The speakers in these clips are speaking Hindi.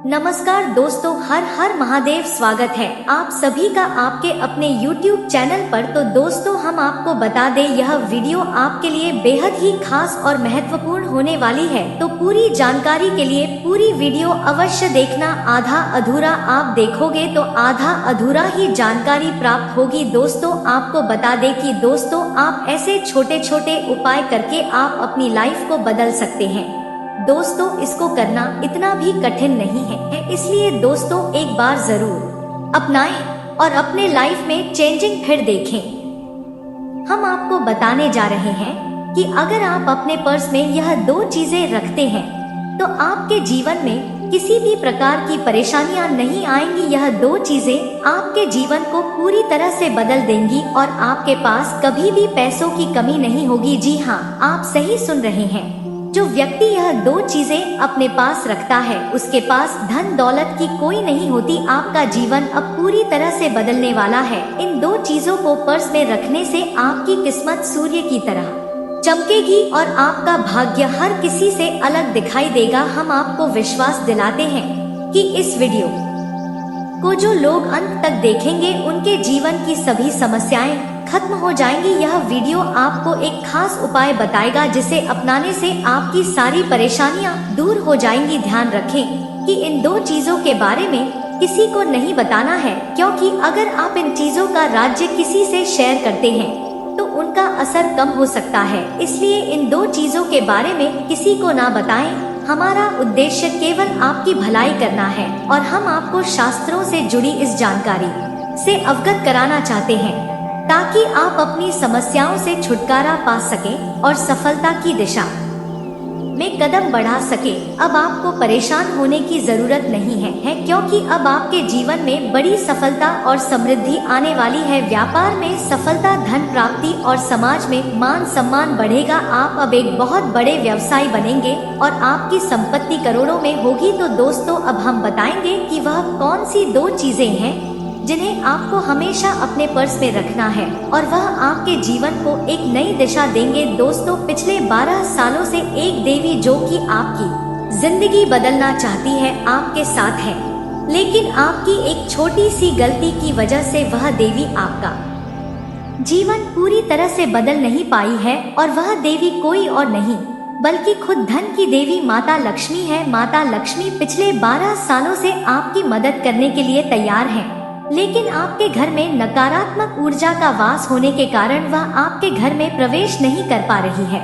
नमस्कार दोस्तों, हर हर महादेव। स्वागत है आप सभी का आपके अपने YouTube चैनल पर। तो दोस्तों, हम आपको बता दें, यह वीडियो आपके लिए बेहद ही खास और महत्वपूर्ण होने वाली है। तो पूरी जानकारी के लिए पूरी वीडियो अवश्य देखना। आधा अधूरा आप देखोगे तो आधा अधूरा ही जानकारी प्राप्त होगी। दोस्तों, आपको बता दें कि दोस्तों, आप ऐसे छोटे छोटे उपाय करके आप अपनी लाइफ को बदल सकते हैं। दोस्तों, इसको करना इतना भी कठिन नहीं है, इसलिए दोस्तों एक बार जरूर अपनाएं और अपने लाइफ में चेंजिंग फिर देखें। हम आपको बताने जा रहे हैं कि अगर आप अपने पर्स में यह 2 चीजें रखते हैं तो आपके जीवन में किसी भी प्रकार की परेशानियां नहीं आएंगी। यह 2 चीजें आपके जीवन को पूरी तरह से बदल देंगी और आपके पास कभी भी पैसों की कमी नहीं होगी। जी हाँ, आप सही सुन रहे हैं। जो व्यक्ति यह 2 चीजें अपने पास रखता है उसके पास धन दौलत की कोई नहीं होती। आपका जीवन अब पूरी तरह से बदलने वाला है। इन 2 चीजों को पर्स में रखने से आपकी किस्मत सूर्य की तरह चमकेगी और आपका भाग्य हर किसी से अलग दिखाई देगा। हम आपको विश्वास दिलाते हैं कि इस वीडियो को जो लोग अंत तक देखेंगे उनके जीवन की सभी समस्याएं खत्म हो जाएंगी। यह वीडियो आपको एक खास उपाय बताएगा जिसे अपनाने से आपकी सारी परेशानियां दूर हो जाएंगी। ध्यान रखें कि इन 2 चीजों के बारे में किसी को नहीं बताना है, क्योंकि अगर आप इन चीजों का राज्य किसी से शेयर करते हैं तो उनका असर कम हो सकता है। इसलिए इन 2 चीजों के बारे में किसी को ना बताएं। हमारा उद्देश्य केवल आपकी भलाई करना है और हम आपको शास्त्रों से जुड़ी इस जानकारी से अवगत कराना चाहते हैं ताकि आप अपनी समस्याओं से छुटकारा पा सकें और सफलता की दिशा में कदम बढ़ा सके। अब आपको परेशान होने की जरूरत नहीं है, क्योंकि अब आपके जीवन में बड़ी सफलता और समृद्धि आने वाली है। व्यापार में सफलता, धन प्राप्ति और समाज में मान सम्मान बढ़ेगा। आप अब एक बहुत बड़े व्यवसायी बनेंगे और आपकी संपत्ति करोड़ों में होगी। तो दोस्तों, अब हम बताएंगे कि वह कौन सी 2 चीजें हैं जिन्हें आपको हमेशा अपने पर्स में रखना है और वह आपके जीवन को एक नई दिशा देंगे। दोस्तों, पिछले 12 सालों से एक देवी जो कि आपकी जिंदगी बदलना चाहती है आपके साथ है, लेकिन आपकी एक छोटी सी गलती की वजह से वह देवी आपका जीवन पूरी तरह से बदल नहीं पाई है। और वह देवी कोई और नहीं बल्कि खुद धन की देवी माता लक्ष्मी है। माता लक्ष्मी पिछले 12 सालों से आपकी मदद करने के लिए तैयार है, लेकिन आपके घर में नकारात्मक ऊर्जा का वास होने के कारण वह आपके घर में प्रवेश नहीं कर पा रही है।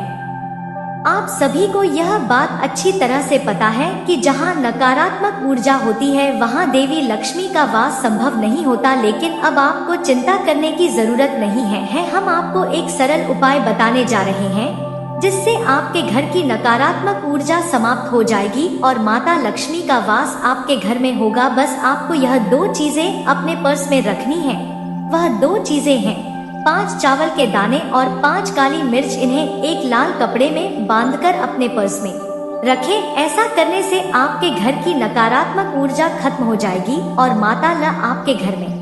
आप सभी को यह बात अच्छी तरह से पता है कि जहां नकारात्मक ऊर्जा होती है वहां देवी लक्ष्मी का वास संभव नहीं होता। लेकिन अब आपको चिंता करने की जरूरत नहीं है। हम आपको एक सरल उपाय बताने जा रहे हैं जिससे आपके घर की नकारात्मक ऊर्जा समाप्त हो जाएगी और माता लक्ष्मी का वास आपके घर में होगा। बस आपको यह 2 चीजें अपने पर्स में रखनी है। वह 2 चीजें हैं 5 चावल के दाने और 5 काली मिर्च। इन्हें एक लाल कपड़े में बांधकर अपने पर्स में रखें। ऐसा करने से आपके घर की नकारात्मक ऊर्जा खत्म हो जाएगी और माता ला आपके घर में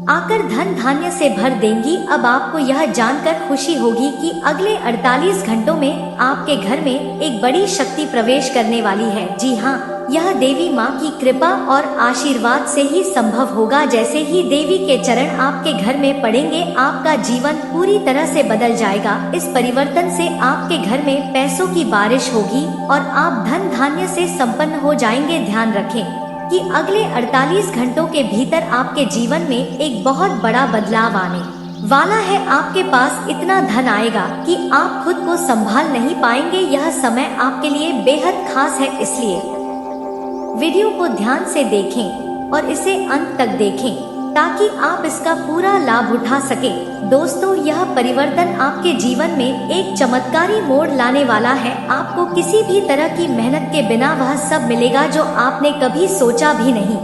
आकर धन धान्य से भर देंगी। अब आपको यह जानकर खुशी होगी कि अगले 48 घंटों में आपके घर में एक बड़ी शक्ति प्रवेश करने वाली है। जी हाँ, यह देवी माँ की कृपा और आशीर्वाद से ही संभव होगा। जैसे ही देवी के चरण आपके घर में पड़ेंगे आपका जीवन पूरी तरह से बदल जाएगा। इस परिवर्तन से आपके घर में पैसों की बारिश होगी और आप धन धान्य से संपन्न हो जाएंगे। ध्यान रखें कि अगले 48 घंटों के भीतर आपके जीवन में एक बहुत बड़ा बदलाव आने वाला है। आपके पास इतना धन आएगा कि आप खुद को संभाल नहीं पाएंगे। यह समय आपके लिए बेहद खास है, इसलिए वीडियो को ध्यान से देखें और इसे अंत तक देखें ताकि आप इसका पूरा लाभ उठा सकें। दोस्तों, यह परिवर्तन आपके जीवन में एक चमत्कारी मोड़ लाने वाला है। आपको किसी भी तरह की मेहनत के बिना वह सब मिलेगा जो आपने कभी सोचा भी नहीं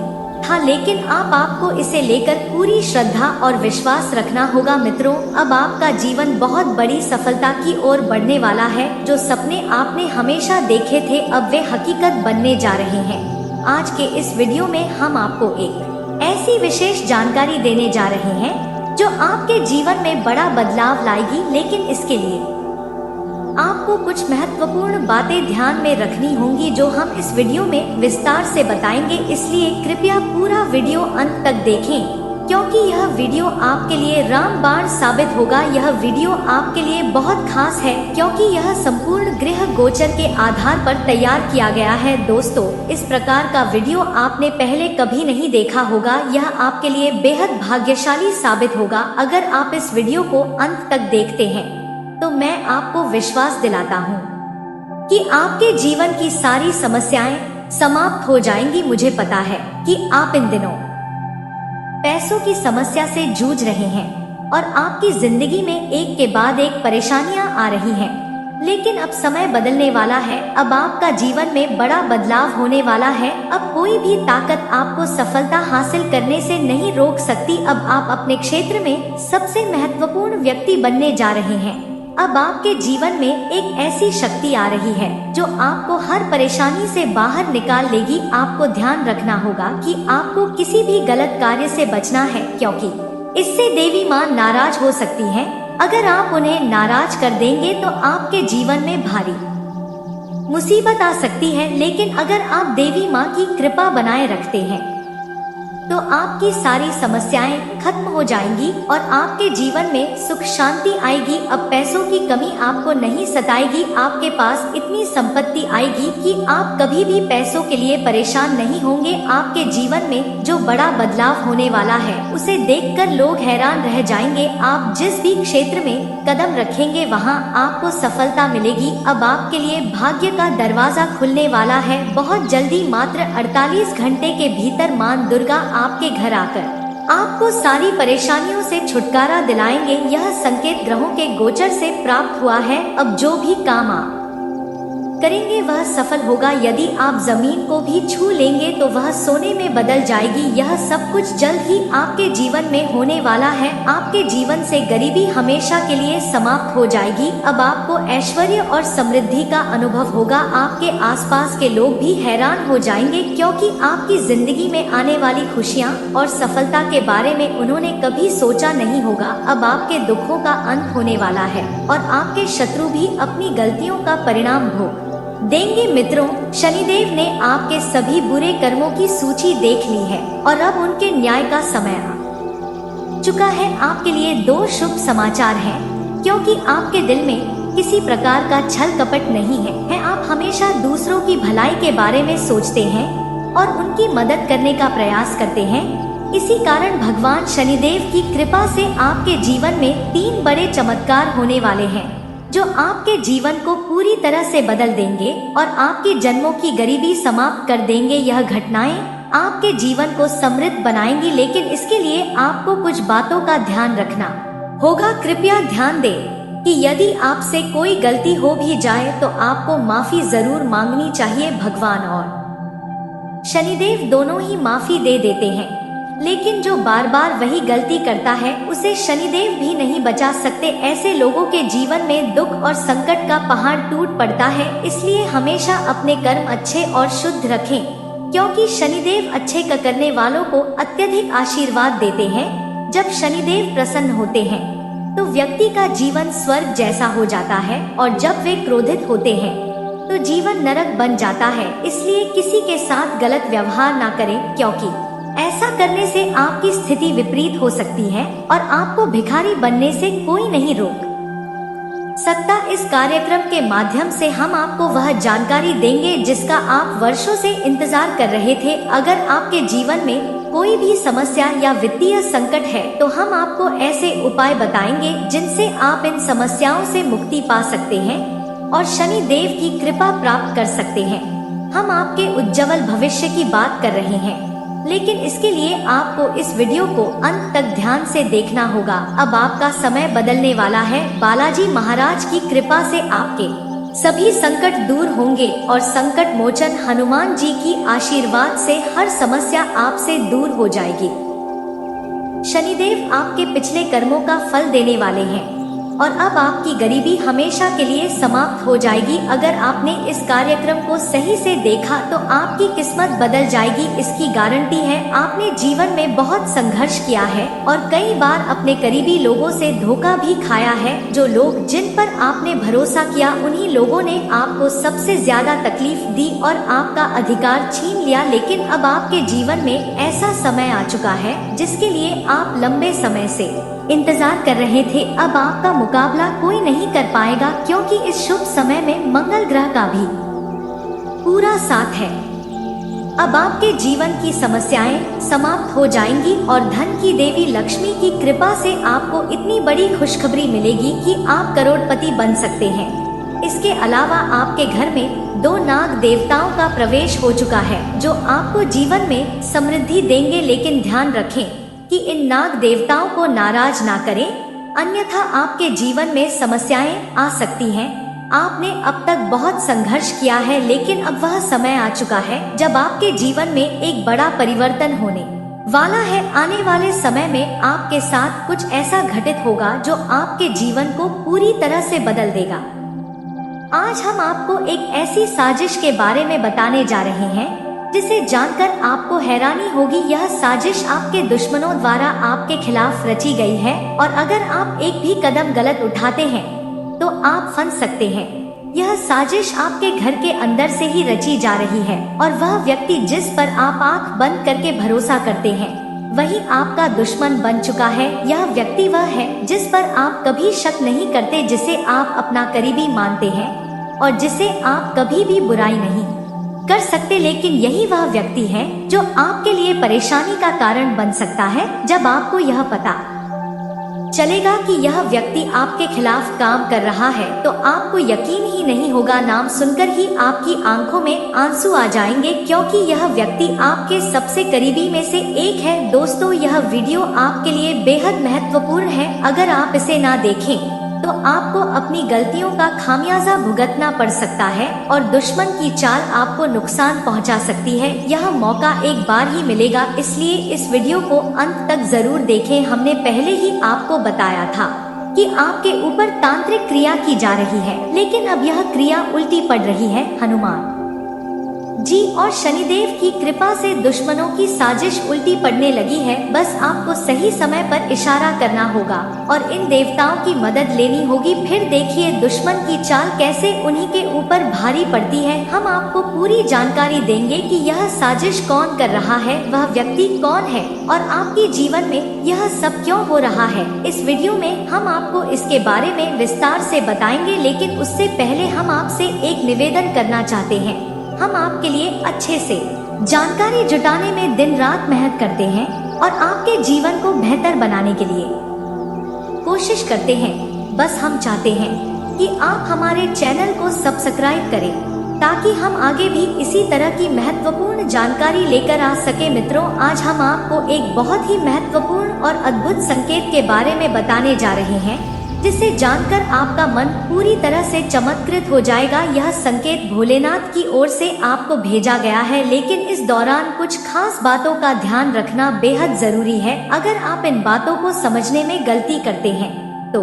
था, लेकिन आपको इसे लेकर पूरी श्रद्धा और विश्वास रखना होगा। मित्रों, अब आपका जीवन बहुत बड़ी सफलता की ओर बढ़ने वाला है। जो सपने आपने हमेशा देखे थे अब वे हकीकत बनने जा रहे हैं। आज के इस वीडियो में हम आपको एक ऐसी विशेष जानकारी देने जा रहे हैं जो आपके जीवन में बड़ा बदलाव लाएगी। लेकिन इसके लिए आपको कुछ महत्वपूर्ण बातें ध्यान में रखनी होंगी जो हम इस वीडियो में विस्तार से बताएंगे, इसलिए कृपया पूरा वीडियो अंत तक देखें क्योंकि यह वीडियो आपके लिए रामबाण साबित होगा। यह वीडियो आपके लिए बहुत खास है क्योंकि यह संपूर्ण ग्रह गोचर के आधार पर तैयार किया गया है। दोस्तों, इस प्रकार का वीडियो आपने पहले कभी नहीं देखा होगा। यह आपके लिए बेहद भाग्यशाली साबित होगा अगर आप इस वीडियो को अंत तक देखते हैं। तो मैं आपको विश्वास दिलाता हूँ कि आपके जीवन की सारी समस्याएं समाप्त हो जाएंगी। मुझे पता है कि आप इन दिनों पैसों की समस्या से जूझ रहे हैं और आपकी जिंदगी में एक के बाद एक परेशानियां आ रही हैं। लेकिन अब समय बदलने वाला है। अब आपका जीवन में बड़ा बदलाव होने वाला है। अब कोई भी ताकत आपको सफलता हासिल करने से नहीं रोक सकती। अब आप अपने क्षेत्र में सबसे महत्वपूर्ण व्यक्ति बनने जा रहे हैं। अब आपके जीवन में एक ऐसी शक्ति आ रही है जो आपको हर परेशानी से बाहर निकाल लेगी। आपको ध्यान रखना होगा कि आपको किसी भी गलत कार्य से बचना है क्योंकि इससे देवी माँ नाराज हो सकती हैं। अगर आप उन्हें नाराज कर देंगे तो आपके जीवन में भारी मुसीबत आ सकती है। लेकिन अगर आप देवी माँ की कृपा बनाए रखते हैं तो आपकी सारी समस्याएं खत्म हो जाएंगी और आपके जीवन में सुख शांति आएगी। अब पैसों की कमी आपको नहीं सताएगी। आपके पास इतनी संपत्ति आएगी कि आप कभी भी पैसों के लिए परेशान नहीं होंगे। आपके जीवन में जो बड़ा बदलाव होने वाला है उसे देखकर लोग हैरान रह जाएंगे। आप जिस भी क्षेत्र में कदम रखेंगे वहां आपको सफलता मिलेगी। अब आपके लिए भाग्य का दरवाजा खुलने वाला है बहुत जल्दी। मात्र 48 घंटे के भीतर मां दुर्गा आपके घर आकर आपको सारी परेशानियों से छुटकारा दिलाएंगे। यह संकेत ग्रहों के गोचर से प्राप्त हुआ है। अब जो भी काम आप करेंगे वह सफल होगा। यदि आप जमीन को भी छू लेंगे तो वह सोने में बदल जाएगी। यह सब कुछ जल्द ही आपके जीवन में होने वाला है। आपके जीवन से गरीबी हमेशा के लिए समाप्त हो जाएगी। अब आपको ऐश्वर्य और समृद्धि का अनुभव होगा। आपके आसपास के लोग भी हैरान हो जाएंगे क्योंकि आपकी जिंदगी में आने वाली खुशियाँ और सफलता के बारे में उन्होंने कभी सोचा नहीं होगा। अब आपके दुखों का अंत होने वाला है और आपके शत्रु भी अपनी गलतियों का परिणाम भोग देंगे। मित्रों, शनिदेव ने आपके सभी बुरे कर्मों की सूची देख ली है और अब उनके न्याय का समय आ चुका है। आपके लिए 2 शुभ समाचार हैं क्योंकि आपके दिल में किसी प्रकार का छल कपट नहीं है। आप हमेशा दूसरों की भलाई के बारे में सोचते हैं और उनकी मदद करने का प्रयास करते हैं। इसी कारण भगवान शनिदेव की कृपा से आपके जीवन में 3 बड़े चमत्कार होने वाले हैं जो आपके जीवन को पूरी तरह से बदल देंगे और आपकी जन्मों की गरीबी समाप्त कर देंगे। यह घटनाएं आपके जीवन को समृद्ध बनाएंगी, लेकिन इसके लिए आपको कुछ बातों का ध्यान रखना होगा। कृपया ध्यान दें कि यदि आपसे कोई गलती हो भी जाए तो आपको माफी जरूर मांगनी चाहिए। भगवान और शनिदेव दोनों ही माफी दे देते हैं, लेकिन जो बार बार वही गलती करता है उसे शनिदेव भी नहीं बचा सकते। ऐसे लोगों के जीवन में दुख और संकट का पहाड़ टूट पड़ता है। इसलिए हमेशा अपने कर्म अच्छे और शुद्ध रखें क्योंकि शनिदेव अच्छे करने वालों को अत्यधिक आशीर्वाद देते हैं। जब शनिदेव प्रसन्न होते हैं तो व्यक्ति का जीवन स्वर्ग जैसा हो जाता है और जब वे क्रोधित होते हैं तो जीवन नरक बन जाता है। इसलिए किसी के साथ गलत व्यवहार ना करें क्योंकि ऐसा करने से आपकी स्थिति विपरीत हो सकती है और आपको भिखारी बनने से कोई नहीं रोक सकता। इस कार्यक्रम के माध्यम से हम आपको वह जानकारी देंगे जिसका आप वर्षों से इंतजार कर रहे थे। अगर आपके जीवन में कोई भी समस्या या वित्तीय संकट है तो हम आपको ऐसे उपाय बताएंगे जिनसे आप इन समस्याओं से मुक्ति पा सकते हैं और शनि देव की कृपा प्राप्त कर सकते हैं। हम आपके उज्जवल भविष्य की बात कर रहे हैं, लेकिन इसके लिए आपको इस वीडियो को अंत तक ध्यान से देखना होगा। अब आपका समय बदलने वाला है। बालाजी महाराज की कृपा से आपके सभी संकट दूर होंगे और संकट मोचन हनुमान जी की आशीर्वाद से हर समस्या आपसे दूर हो जाएगी। शनिदेव आपके पिछले कर्मों का फल देने वाले हैं और अब आपकी गरीबी हमेशा के लिए समाप्त हो जाएगी। अगर आपने इस कार्यक्रम को सही से देखा तो आपकी किस्मत बदल जाएगी, इसकी गारंटी है। आपने जीवन में बहुत संघर्ष किया है और कई बार अपने करीबी लोगों से धोखा भी खाया है। जो लोग जिन पर आपने भरोसा किया उन्हीं लोगों ने आपको सबसे ज्यादा तकलीफ दी और आपका अधिकार छीन लिया। लेकिन अब आपके जीवन में ऐसा समय आ चुका है जिसके लिए आप लंबे समय से इंतजार कर रहे थे। अब आपका मुकाबला कोई नहीं कर पाएगा, क्योंकि इस शुभ समय में मंगल ग्रह का भी पूरा साथ है। अब आपके जीवन की समस्याएं समाप्त हो जाएंगी और धन की देवी लक्ष्मी की कृपा से आपको इतनी बड़ी खुशखबरी मिलेगी कि आप करोड़पति बन सकते हैं। इसके अलावा आपके घर में 2 नाग देवताओं का प्रवेश हो चुका है जो आपको जीवन में समृद्धि देंगे। लेकिन ध्यान रखें कि इन नाग देवताओं को नाराज ना करें, अन्यथा आपके जीवन में समस्याएं आ सकती हैं। आपने अब तक बहुत संघर्ष किया है, लेकिन अब वह समय आ चुका है जब आपके जीवन में एक बड़ा परिवर्तन होने वाला है। आने वाले समय में आपके साथ कुछ ऐसा घटित होगा जो आपके जीवन को पूरी तरह से बदल देगा। आज हम आपको एक ऐसी साजिश के बारे में बताने जा रहे हैं जिसे जानकर आपको हैरानी होगी। यह साजिश आपके दुश्मनों द्वारा आपके खिलाफ रची गई है और अगर आप एक भी कदम गलत उठाते हैं तो आप फंस सकते हैं। यह साजिश आपके घर के अंदर से ही रची जा रही है और वह व्यक्ति जिस पर आप आंख बंद करके भरोसा करते हैं वही आपका दुश्मन बन चुका है। यह व्यक्ति वह है जिस पर आप कभी शक नहीं करते, जिसे आप अपना करीबी मानते हैं और जिसे आप कभी भी बुराई नहीं कर सकते। लेकिन यही वह व्यक्ति है जो आपके लिए परेशानी का कारण बन सकता है। जब आपको यह पता चलेगा कि यह व्यक्ति आपके खिलाफ काम कर रहा है तो आपको यकीन ही नहीं होगा। नाम सुनकर ही आपकी आंखों में आंसू आ जाएंगे, क्योंकि यह व्यक्ति आपके सबसे करीबी में से एक है। दोस्तों, यह वीडियो आपके लिए बेहद महत्वपूर्ण है। अगर आप इसे ना देखें तो आपको अपनी गलतियों का खामियाजा भुगतना पड़ सकता है और दुश्मन की चाल आपको नुकसान पहुंचा सकती है। यह मौका एक बार ही मिलेगा, इसलिए इस वीडियो को अंत तक जरूर देखें। हमने पहले ही आपको बताया था कि आपके ऊपर तांत्रिक क्रिया की जा रही है, लेकिन अब यह क्रिया उल्टी पड़ रही है। हनुमान जी और शनिदेव की कृपा से दुश्मनों की साजिश उल्टी पड़ने लगी है। बस आपको सही समय पर इशारा करना होगा और इन देवताओं की मदद लेनी होगी। फिर देखिए दुश्मन की चाल कैसे उन्हीं के ऊपर भारी पड़ती है। हम आपको पूरी जानकारी देंगे कि यह साजिश कौन कर रहा है, वह व्यक्ति कौन है और आपके जीवन में यह सब क्यों हो रहा है। इस वीडियो में हम आपको इसके बारे में विस्तार से बताएंगे, लेकिन उससे पहले हम आपसे एक निवेदन करना चाहते हैं। हम आपके लिए अच्छे से जानकारी जुटाने में दिन रात मेहनत करते हैं और आपके जीवन को बेहतर बनाने के लिए कोशिश करते हैं। बस हम चाहते हैं कि आप हमारे चैनल को सब्सक्राइब करें ताकि हम आगे भी इसी तरह की महत्वपूर्ण जानकारी लेकर आ सके। मित्रों, आज हम आपको एक बहुत ही महत्वपूर्ण और अद्भुत संकेत के बारे में बताने जा रहे हैं जिसे जानकर आपका मन पूरी तरह से चमत्कृत हो जाएगा। यह संकेत भोलेनाथ की ओर से आपको भेजा गया है, लेकिन इस दौरान कुछ खास बातों का ध्यान रखना बेहद जरूरी है। अगर आप इन बातों को समझने में गलती करते हैं तो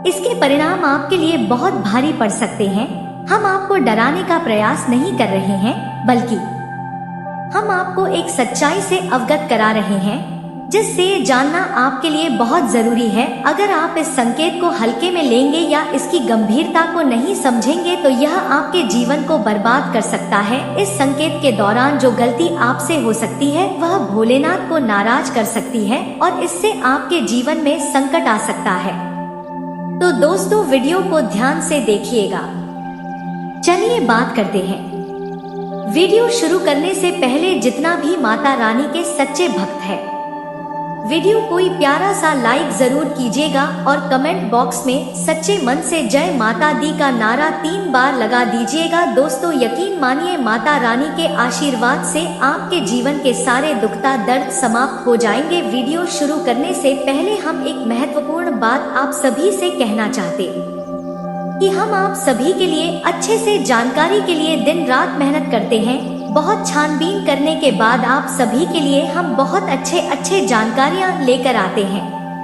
इसके परिणाम आपके लिए बहुत भारी पड़ सकते हैं। हम आपको डराने का प्रयास नहीं कर रहे हैं, बल्कि हम आपको एक सच्चाई से अवगत करा रहे हैं जिससे ये जानना आपके लिए बहुत जरूरी है। अगर आप इस संकेत को हल्के में लेंगे या इसकी गंभीरता को नहीं समझेंगे तो यह आपके जीवन को बर्बाद कर सकता है। इस संकेत के दौरान जो गलती आपसे हो सकती है वह भोलेनाथ को नाराज कर सकती है और इससे आपके जीवन में संकट आ सकता है। तो दोस्तों, वीडियो को ध्यान से देखिएगा। चलिए बात करते हैं। वीडियो शुरू करने से पहले जितना भी माता रानी के सच्चे भक्त हैं, वीडियो कोई प्यारा सा लाइक जरूर कीजिएगा और कमेंट बॉक्स में सच्चे मन से जय माता दी का नारा 3 बार लगा दीजिएगा। दोस्तों, यकीन मानिए माता रानी के आशीर्वाद से आपके जीवन के सारे दुखता दर्द समाप्त हो जाएंगे। वीडियो शुरू करने से पहले हम एक महत्वपूर्ण बात आप सभी से कहना चाहते कि हम आप सभी के लिए अच्छे से जानकारी के लिए दिन रात मेहनत करते हैं। बहुत छानबीन करने के बाद आप सभी के लिए हम बहुत अच्छे जानकारियां लेकर आते हैं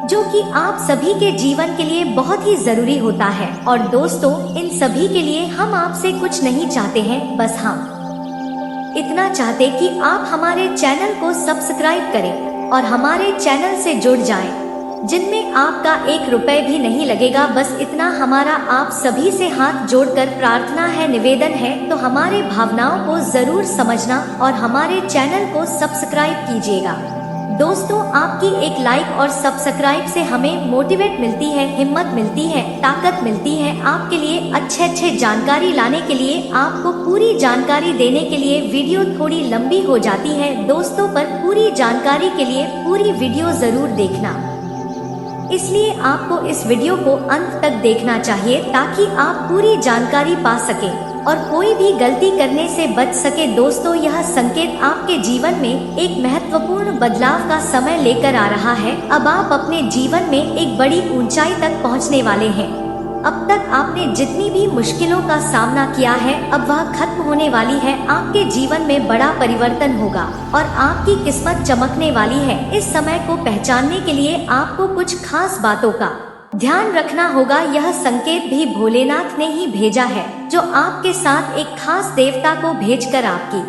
जो कि आप सभी के जीवन के लिए बहुत ही जरूरी होता है। और दोस्तों, इन सभी के लिए हम आपसे कुछ नहीं चाहते हैं, बस हम इतना चाहते कि आप हमारे चैनल को सब्सक्राइब करें और हमारे चैनल से जुड़ जाएं, जिनमें आपका 1 रुपए भी नहीं लगेगा। बस इतना हमारा आप सभी से हाथ जोड़कर प्रार्थना है, निवेदन है। तो हमारे भावनाओं को जरूर समझना और हमारे चैनल को सब्सक्राइब कीजिएगा। दोस्तों, आपकी एक लाइक और सब्सक्राइब से हमें मोटिवेट मिलती है, हिम्मत मिलती है, ताकत मिलती है आपके लिए अच्छे जानकारी लाने के लिए। आपको पूरी जानकारी देने के लिए वीडियो थोड़ी लंबी हो जाती है दोस्तों, पर पूरी जानकारी के लिए पूरी वीडियो जरूर देखना। इसलिए आपको इस वीडियो को अंत तक देखना चाहिए ताकि आप पूरी जानकारी पा सकें और कोई भी गलती करने से बच सके। दोस्तों, यह संकेत आपके जीवन में एक महत्वपूर्ण बदलाव का समय लेकर आ रहा है। अब आप अपने जीवन में एक बड़ी ऊंचाई तक पहुंचने वाले हैं। अब तक आपने जितनी भी मुश्किलों का सामना किया है, अब वह खत्म होने वाली है। आपके जीवन में बड़ा परिवर्तन होगा और आपकी किस्मत चमकने वाली है। इस समय को पहचानने के लिए आपको कुछ खास बातों का ध्यान रखना होगा। यह संकेत भी भोलेनाथ ने ही भेजा है, जो आपके साथ एक खास देवता को भेजकर आपकी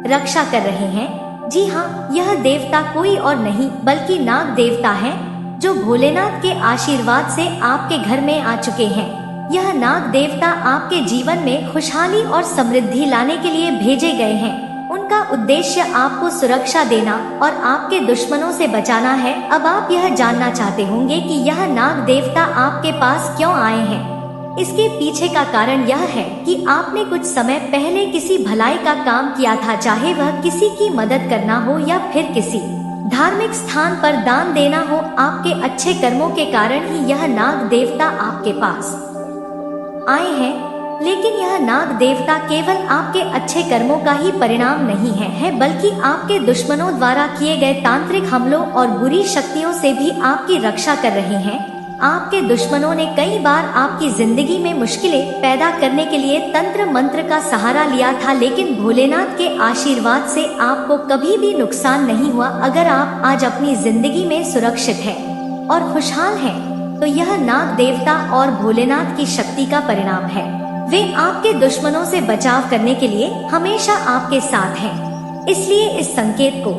रक्षा कर रहे हैं। जी हाँ, यह देवता कोई और नहीं बल्कि नाग देवता है, जो भोलेनाथ के आशीर्वाद से आपके घर में आ चुके हैं। यह नाग देवता आपके जीवन में खुशहाली और समृद्धि लाने के लिए भेजे गए हैं। उनका उद्देश्य आपको सुरक्षा देना और आपके दुश्मनों से बचाना है। अब आप यह जानना चाहते होंगे कि यह नाग देवता आपके पास क्यों आए हैं। इसके पीछे का कारण यह है कि आपने कुछ समय पहले किसी भलाई का काम किया था, चाहे वह किसी की मदद करना हो या फिर किसी धार्मिक स्थान पर दान देना हो। आपके अच्छे कर्मों के कारण ही यह नाग देवता आपके पास आए हैं। लेकिन यह नाग देवता केवल आपके अच्छे कर्मों का ही परिणाम नहीं है, बल्कि आपके दुश्मनों द्वारा किए गए तांत्रिक हमलों और बुरी शक्तियों से भी आपकी रक्षा कर रहे हैं। आपके दुश्मनों ने कई बार आपकी जिंदगी में मुश्किलें पैदा करने के लिए तंत्र मंत्र का सहारा लिया था, लेकिन भोलेनाथ के आशीर्वाद से आपको कभी भी नुकसान नहीं हुआ। अगर आप आज अपनी जिंदगी में सुरक्षित हैं और खुशहाल हैं, तो यह नाग देवता और भोलेनाथ की शक्ति का परिणाम है। वे आपके दुश्मनों से बचाव करने के लिए हमेशा आपके साथ हैं। इसलिए इस संकेत को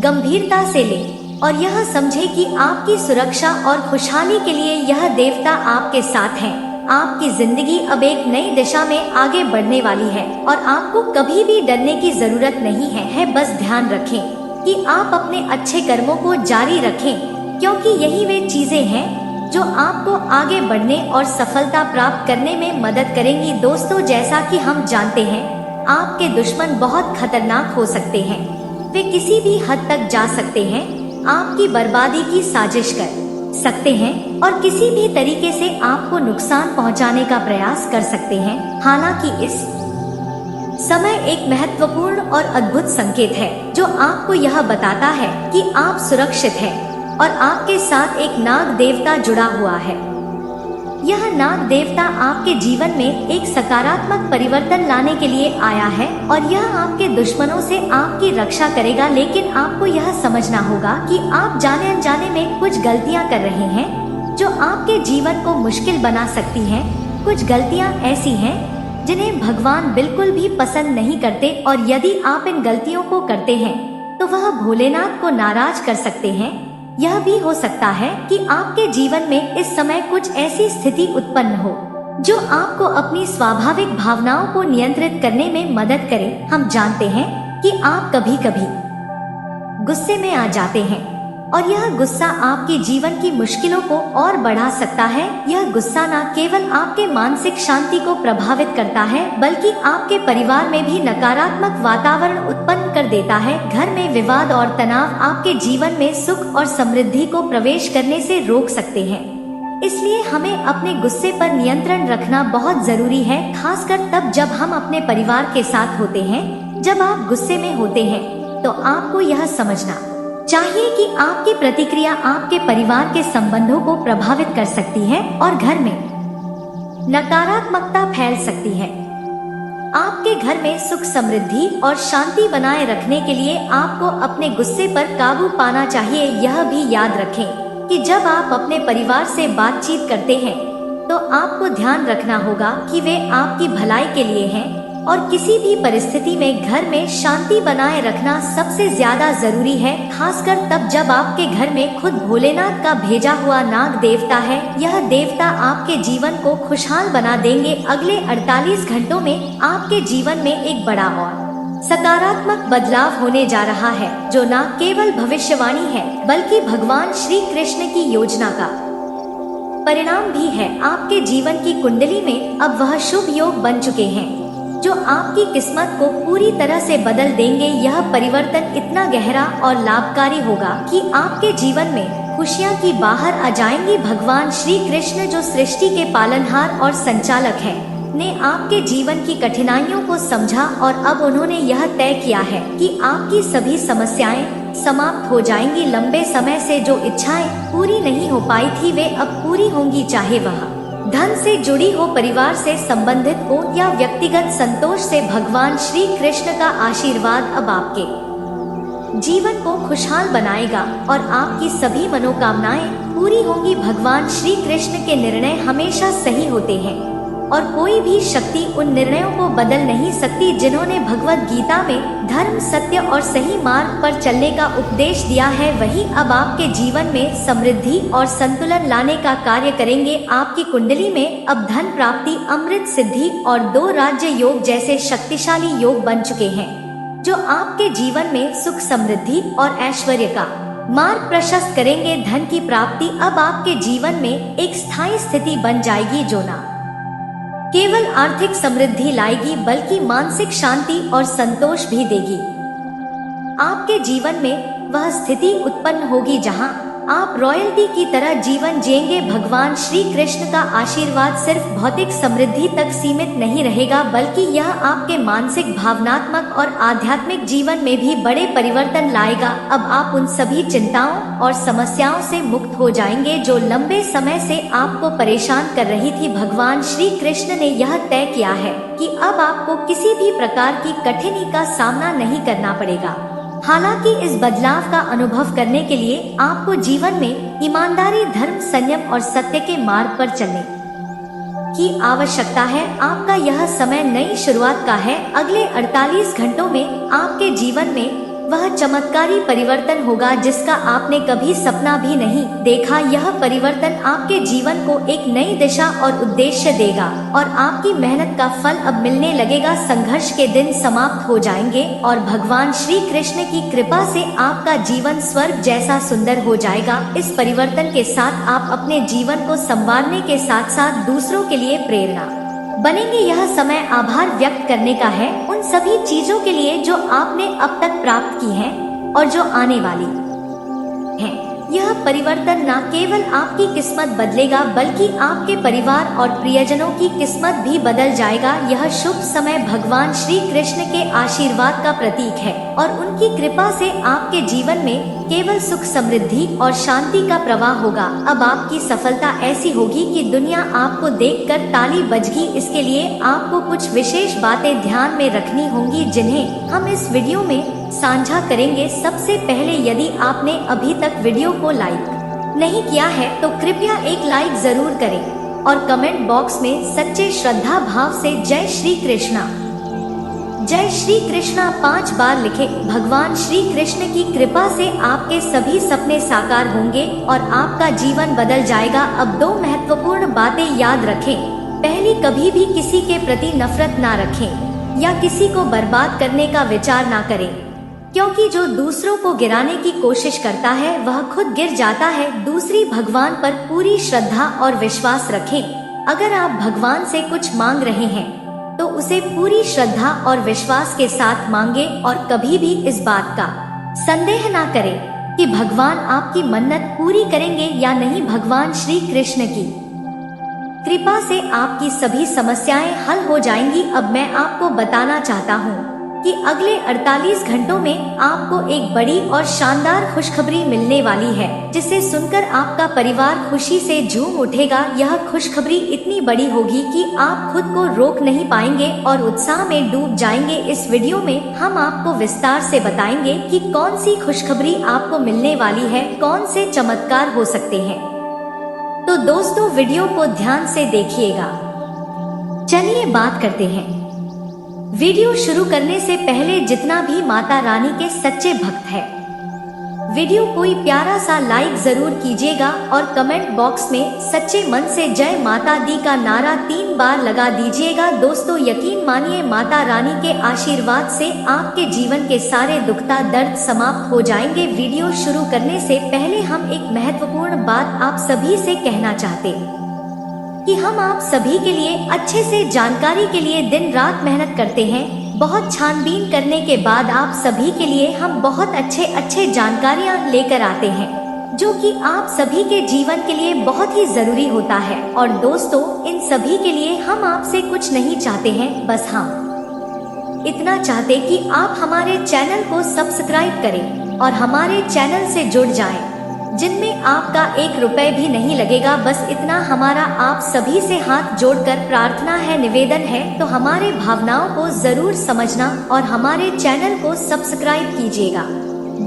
गंभीरता से लें और यह समझे कि आपकी सुरक्षा और खुशहाली के लिए यह देवता आपके साथ हैं। आपकी जिंदगी अब एक नई दिशा में आगे बढ़ने वाली है और आपको कभी भी डरने की जरूरत नहीं है। बस ध्यान रखें कि आप अपने अच्छे कर्मों को जारी रखें, क्योंकि यही वे चीजें हैं जो आपको आगे बढ़ने और सफलता प्राप्त करने में मदद करेंगी। दोस्तों, जैसा कि हम जानते हैं, आपके दुश्मन बहुत खतरनाक हो सकते हैं। वे किसी भी हद तक जा सकते हैं, आपकी बर्बादी की साजिश कर सकते हैं और किसी भी तरीके से आपको नुकसान पहुंचाने का प्रयास कर सकते हैं। हालांकि इस समय एक महत्वपूर्ण और अद्भुत संकेत है, जो आपको यह बताता है कि आप सुरक्षित हैं और आपके साथ एक नाग देवता जुड़ा हुआ है। यह नाग देवता आपके जीवन में एक सकारात्मक परिवर्तन लाने के लिए आया है और यह आपके दुश्मनों से आपकी रक्षा करेगा। लेकिन आपको यह समझना होगा कि आप जाने अनजाने में कुछ गलतियां कर रहे हैं, जो आपके जीवन को मुश्किल बना सकती हैं। कुछ गलतियां ऐसी हैं जिन्हें भगवान बिल्कुल भी पसंद नहीं करते, और यदि आप इन गलतियों को करते हैं तो वह भोलेनाथ को नाराज कर सकते हैं। यह भी हो सकता है कि आपके जीवन में इस समय कुछ ऐसी स्थिति उत्पन्न हो जो आपको अपनी स्वाभाविक भावनाओं को नियंत्रित करने में मदद करे। हम जानते हैं कि आप कभी कभी गुस्से में आ जाते हैं और यह गुस्सा आपके जीवन की मुश्किलों को और बढ़ा सकता है। यह गुस्सा न केवल आपके मानसिक शांति को प्रभावित करता है, बल्कि आपके परिवार में भी नकारात्मक वातावरण उत्पन्न कर देता है। घर में विवाद और तनाव आपके जीवन में सुख और समृद्धि को प्रवेश करने से रोक सकते हैं। इसलिए हमें अपने गुस्से पर नियंत्रण रखना बहुत जरूरी है, खासकर तब जब हम अपने परिवार के साथ होते हैं। जब आप गुस्से में होते हैं तो आपको यह समझना चाहिए कि आपकी प्रतिक्रिया आपके परिवार के संबंधों को प्रभावित कर सकती है और घर में नकारात्मकता फैल सकती है। आपके घर में सुख समृद्धि और शांति बनाए रखने के लिए आपको अपने गुस्से पर काबू पाना चाहिए। यह भी याद रखें कि जब आप अपने परिवार से बातचीत करते हैं तो आपको ध्यान रखना होगा कि वे आपकी भलाई के लिए हैं और किसी भी परिस्थिति में घर में शांति बनाए रखना सबसे ज्यादा जरूरी है, खासकर तब जब आपके घर में खुद भोलेनाथ का भेजा हुआ नाग देवता है। यह देवता आपके जीवन को खुशहाल बना देंगे। अगले 48 घंटों में आपके जीवन में एक बड़ा और सकारात्मक बदलाव होने जा रहा है, जो न केवल भविष्यवाणी है बल्कि भगवान श्री कृष्ण की योजना का परिणाम भी है। आपके जीवन की कुंडली में अब वह शुभ योग बन चुके हैं जो आपकी किस्मत को पूरी तरह से बदल देंगे। यह परिवर्तन इतना गहरा और लाभकारी होगा कि आपके जीवन में खुशियां की बाहर आ जाएंगी। भगवान श्री कृष्ण जो सृष्टि के पालनहार और संचालक हैं, ने आपके जीवन की कठिनाइयों को समझा और अब उन्होंने यह तय किया है कि आपकी सभी समस्याएं समाप्त हो जाएंगी। लंबे समय से जो इच्छाएं पूरी नहीं हो पाई थी वे अब पूरी होंगी, चाहे वह धन से जुड़ी हो, परिवार से संबंधित हो या व्यक्तिगत संतोष से। भगवान श्री कृष्ण का आशीर्वाद अब आपके जीवन को खुशहाल बनाएगा और आपकी सभी मनोकामनाएं पूरी होंगी। भगवान श्री कृष्ण के निर्णय हमेशा सही होते हैं और कोई भी शक्ति उन निर्णयों को बदल नहीं सकती। जिन्होंने भगवत गीता में धर्म, सत्य और सही मार्ग पर चलने का उपदेश दिया है, वही अब आपके जीवन में समृद्धि और संतुलन लाने का कार्य करेंगे। आपकी कुंडली में अब धन प्राप्ति, अमृत सिद्धि और 2 राज्य योग जैसे शक्तिशाली योग बन चुके हैं, जो आपके जीवन में सुख समृद्धि और ऐश्वर्य का मार्ग प्रशस्त करेंगे। धन की प्राप्ति अब आपके जीवन में एक स्थायी स्थिति बन जाएगी, जो न केवल आर्थिक समृद्धि लाएगी बल्कि मानसिक शांति और संतोष भी देगी। आपके जीवन में वह स्थिति उत्पन्न होगी जहां आप रॉयल्टी की तरह जीवन जिएंगे। भगवान श्री कृष्ण का आशीर्वाद सिर्फ भौतिक समृद्धि तक सीमित नहीं रहेगा, बल्कि यह आपके मानसिक, भावनात्मक और आध्यात्मिक जीवन में भी बड़े परिवर्तन लाएगा। अब आप उन सभी चिंताओं और समस्याओं से मुक्त हो जाएंगे जो लंबे समय से आपको परेशान कर रही थी। भगवान श्री कृष्ण ने यह तय किया है कि अब आपको किसी भी प्रकार की कठिनाई का सामना नहीं करना पड़ेगा। हालांकि इस बदलाव का अनुभव करने के लिए आपको जीवन में ईमानदारी, धर्म, संयम और सत्य के मार्ग पर चलने की आवश्यकता है। आपका यह समय नई शुरुआत का है। अगले 48 घंटों में आपके जीवन में वह चमत्कारी परिवर्तन होगा जिसका आपने कभी सपना भी नहीं देखा। यह परिवर्तन आपके जीवन को एक नई दिशा और उद्देश्य देगा और आपकी मेहनत का फल अब मिलने लगेगा। संघर्ष के दिन समाप्त हो जाएंगे और भगवान श्री कृष्ण की कृपा से आपका जीवन स्वर्ग जैसा सुंदर हो जाएगा। इस परिवर्तन के साथ आप अपने जीवन को संवारने के साथ साथ दूसरों के लिए प्रेरणा बनेंगे। यह समय आभार व्यक्त करने का है उन सभी चीजों के लिए जो आपने अब तक प्राप्त की हैं और जो आने वाली हैं। यह परिवर्तन न केवल आपकी किस्मत बदलेगा बल्कि आपके परिवार और प्रियजनों की किस्मत भी बदल जाएगा। यह शुभ समय भगवान श्री कृष्ण के आशीर्वाद का प्रतीक है और उनकी कृपा से आपके जीवन में केवल सुख, समृद्धि और शांति का प्रवाह होगा। अब आपकी सफलता ऐसी होगी कि दुनिया आपको देखकर ताली बजेगी। इसके लिए आपको कुछ विशेष बातें ध्यान में रखनी होंगी जिन्हें हम इस वीडियो में साझा करेंगे। सबसे पहले, यदि आपने अभी तक वीडियो को लाइक नहीं किया है तो कृपया एक लाइक जरूर करें और कमेंट बॉक्स में सच्चे श्रद्धा भाव से जय श्री कृष्णा, जय श्री कृष्णा 5 बार लिखें। भगवान श्री कृष्ण की कृपा से आपके सभी सपने साकार होंगे और आपका जीवन बदल जाएगा। अब 2 महत्वपूर्ण बातें याद रखें। पहली, कभी भी किसी के प्रति नफरत ना रखें या किसी को बर्बाद करने का विचार ना करें, क्योंकि जो दूसरों को गिराने की कोशिश करता है वह खुद गिर जाता है। दूसरी, भगवान पर पूरी श्रद्धा और विश्वास रखें। अगर आप भगवान से कुछ मांग रहे हैं तो उसे पूरी श्रद्धा और विश्वास के साथ मांगे और कभी भी इस बात का संदेह ना करें कि भगवान आपकी मन्नत पूरी करेंगे या नहीं। भगवान श्री कृष्ण की कृपा से आपकी सभी समस्याएं हल हो जाएंगी। अब मैं आपको बताना चाहता हूँ कि अगले 48 घंटों में आपको एक बड़ी और शानदार खुशखबरी मिलने वाली है, जिसे सुनकर आपका परिवार खुशी से झूम उठेगा। यह खुशखबरी इतनी बड़ी होगी कि आप खुद को रोक नहीं पाएंगे और उत्साह में डूब जाएंगे। इस वीडियो में हम आपको विस्तार से बताएंगे कि कौन सी खुशखबरी आपको मिलने वाली है, कौन से चमत्कार हो सकते हैं। तो दोस्तों, वीडियो को ध्यान से देखिएगा। चलिए बात करते हैं। वीडियो शुरू करने से पहले जितना भी माता रानी के सच्चे भक्त हैं, वीडियो कोई प्यारा सा लाइक जरूर कीजिएगा और कमेंट बॉक्स में सच्चे मन से जय माता दी का नारा 3 बार लगा दीजिएगा। दोस्तों, यकीन मानिए, माता रानी के आशीर्वाद से आपके जीवन के सारे दुखता दर्द समाप्त हो जाएंगे। वीडियो शुरू करने से पहले हम एक महत्वपूर्ण बात आप सभी से कहना चाहते कि हम आप सभी के लिए अच्छे से जानकारी के लिए दिन रात मेहनत करते हैं। बहुत छानबीन करने के बाद आप सभी के लिए हम बहुत अच्छे जानकारियां लेकर आते हैं, जो कि आप सभी के जीवन के लिए बहुत ही जरूरी होता है। और दोस्तों, इन सभी के लिए हम आपसे कुछ नहीं चाहते हैं, बस हम इतना चाहते कि आप हमारे चैनल को सब्सक्राइब करें और हमारे चैनल से जुड़ जाएं, जिनमें आपका 1 रुपए भी नहीं लगेगा। बस इतना हमारा आप सभी से हाथ जोड़कर प्रार्थना है, निवेदन है। तो हमारे भावनाओं को जरूर समझना और हमारे चैनल को सब्सक्राइब कीजिएगा।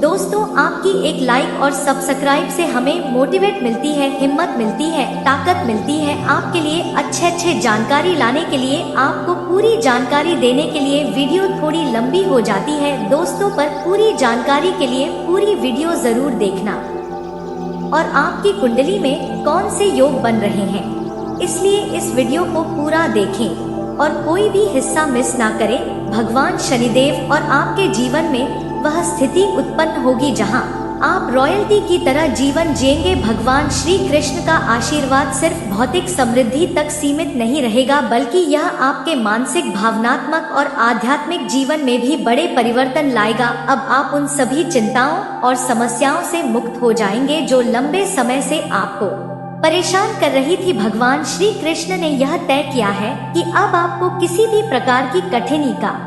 दोस्तों, आपकी एक लाइक और सब्सक्राइब से हमें मोटिवेट मिलती है, हिम्मत मिलती है, ताकत मिलती है आपके लिए अच्छे जानकारी लाने के लिए। आपको पूरी जानकारी देने के लिए वीडियो थोड़ी लंबी हो जाती है दोस्तों, पर पूरी जानकारी के लिए पूरी वीडियो जरूर देखना। और आपकी कुंडली में कौन से योग बन रहे हैं, इसलिए इस वीडियो को पूरा देखें और कोई भी हिस्सा मिस ना करें। भगवान शनिदेव और आपके जीवन में वह स्थिति उत्पन्न होगी जहां आप रॉयल्टी की तरह जीवन जिएंगे। भगवान श्री कृष्ण का आशीर्वाद सिर्फ भौतिक समृद्धि तक सीमित नहीं रहेगा, बल्कि यह आपके मानसिक, भावनात्मक और आध्यात्मिक जीवन में भी बड़े परिवर्तन लाएगा। अब आप उन सभी चिंताओं और समस्याओं से मुक्त हो जाएंगे जो लंबे समय से आपको परेशान कर रही थी। भगवान श्री कृष्ण ने यह तय किया है कि अब आपको किसी भी प्रकार की कठिनाई का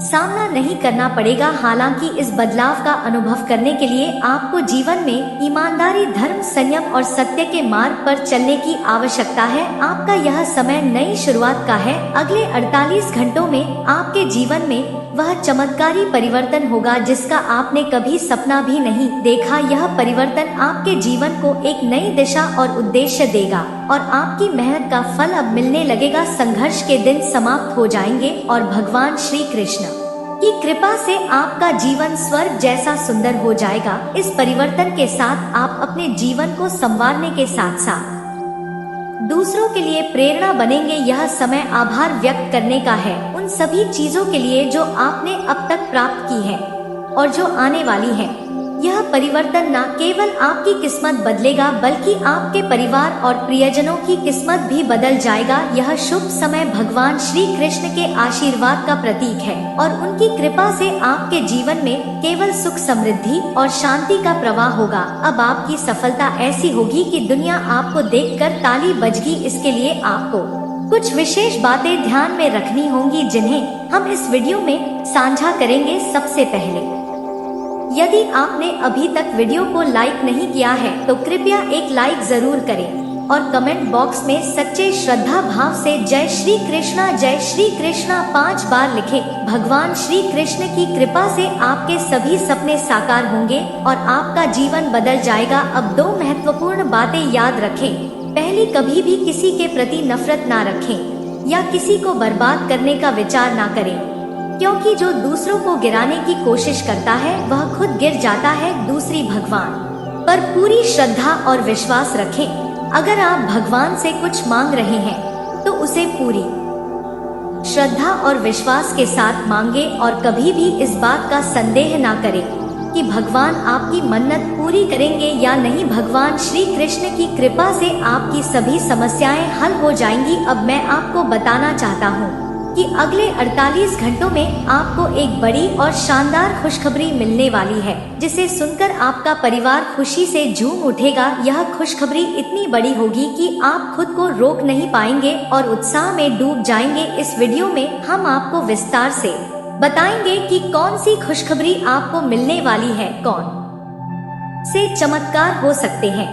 सामना नहीं करना पड़ेगा। हालांकि इस बदलाव का अनुभव करने के लिए आपको जीवन में ईमानदारी, धर्म, संयम और सत्य के मार्ग पर चलने की आवश्यकता है। आपका यह समय नई शुरुआत का है। अगले 48 घंटों में आपके जीवन में वह चमत्कारी परिवर्तन होगा जिसका आपने कभी सपना भी नहीं देखा। यह परिवर्तन आपके जीवन को एक नई दिशा और उद्देश्य देगा और आपकी मेहनत का फल अब मिलने लगेगा। संघर्ष के दिन समाप्त हो जाएंगे और भगवान श्री कृष्ण की कृपा से आपका जीवन स्वर्ग जैसा सुंदर हो जाएगा। इस परिवर्तन के साथ आप अपने जीवन को संवारने के साथ साथ दूसरों के लिए प्रेरणा बनेंगे। यह समय आभार व्यक्त करने का है उन सभी चीजों के लिए जो आपने अब तक प्राप्त की है और जो आने वाली है। यह परिवर्तन न केवल आपकी किस्मत बदलेगा, बल्कि आपके परिवार और प्रियजनों की किस्मत भी बदल जाएगा। यह शुभ समय भगवान श्री कृष्ण के आशीर्वाद का प्रतीक है और उनकी कृपा से आपके जीवन में केवल सुख, समृद्धि और शांति का प्रवाह होगा। अब आपकी सफलता ऐसी होगी कि दुनिया आपको देखकर ताली बजेगी। इसके लिए आपको कुछ विशेष बातें ध्यान में रखनी होंगी, जिन्हें हम इस वीडियो में साझा करेंगे। सबसे पहले, यदि आपने अभी तक वीडियो को लाइक नहीं किया है तो कृपया एक लाइक जरूर करें और कमेंट बॉक्स में सच्चे श्रद्धा भाव से जय श्री कृष्णा 5 बार लिखें। भगवान श्री कृष्ण की कृपा से आपके सभी सपने साकार होंगे और आपका जीवन बदल जाएगा। अब 2 महत्वपूर्ण बातें याद रखें। पहली, कभी भी किसी के प्रति नफरत ना रखें या किसी को बर्बाद करने का विचार ना करें, क्योंकि जो दूसरों को गिराने की कोशिश करता है वह खुद गिर जाता है। दूसरी, भगवान पर पूरी श्रद्धा और विश्वास रखें। अगर आप भगवान से कुछ मांग रहे हैं तो उसे पूरी श्रद्धा और विश्वास के साथ मांगे और कभी भी इस बात का संदेह ना करें कि भगवान आपकी मन्नत पूरी करेंगे या नहीं। भगवान श्री कृष्ण की कृपा से आपकी सभी समस्याएं हल हो जाएंगी। अब मैं आपको बताना चाहता हूँ कि अगले 48 घंटों में आपको एक बड़ी और शानदार खुशखबरी मिलने वाली है, जिसे सुनकर आपका परिवार खुशी से झूम उठेगा। यह खुशखबरी इतनी बड़ी होगी कि आप खुद को रोक नहीं पाएंगे और उत्साह में डूब जाएंगे। इस वीडियो में हम आपको विस्तार से बताएंगे कि कौन सी खुशखबरी आपको मिलने वाली है, कौन से चमत्कार हो सकते हैं।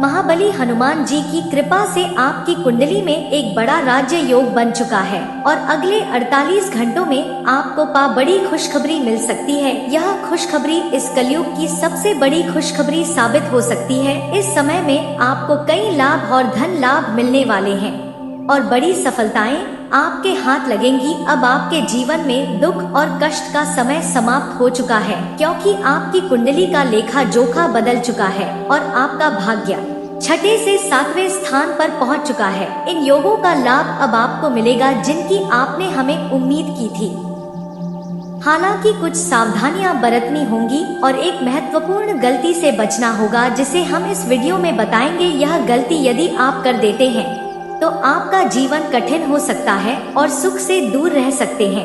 महाबली हनुमान जी की कृपा से आपकी कुंडली में एक बड़ा राज्य योग बन चुका है और अगले 48 घंटों में आपको बड़ी खुशखबरी मिल सकती है। यह खुशखबरी इस कलयुग की सबसे बड़ी खुशखबरी साबित हो सकती है। इस समय में आपको कई लाभ और धन लाभ मिलने वाले हैं और बड़ी सफलताएं आपके हाथ लगेंगी। अब आपके जीवन में दुख और कष्ट का समय समाप्त हो चुका है, क्योंकि आपकी कुंडली का लेखा जोखा बदल चुका है और आपका भाग्य 6 से 7वें स्थान पर पहुंच चुका है। इन योगों का लाभ अब आपको मिलेगा जिनकी आपने हमें उम्मीद की थी। हालांकि कुछ सावधानियां बरतनी होंगी और एक महत्वपूर्ण गलती से बचना होगा, जिसे हम इस वीडियो में बताएंगे। यह गलती यदि आप कर देते हैं तो आपका जीवन कठिन हो सकता है और सुख से दूर रह सकते हैं।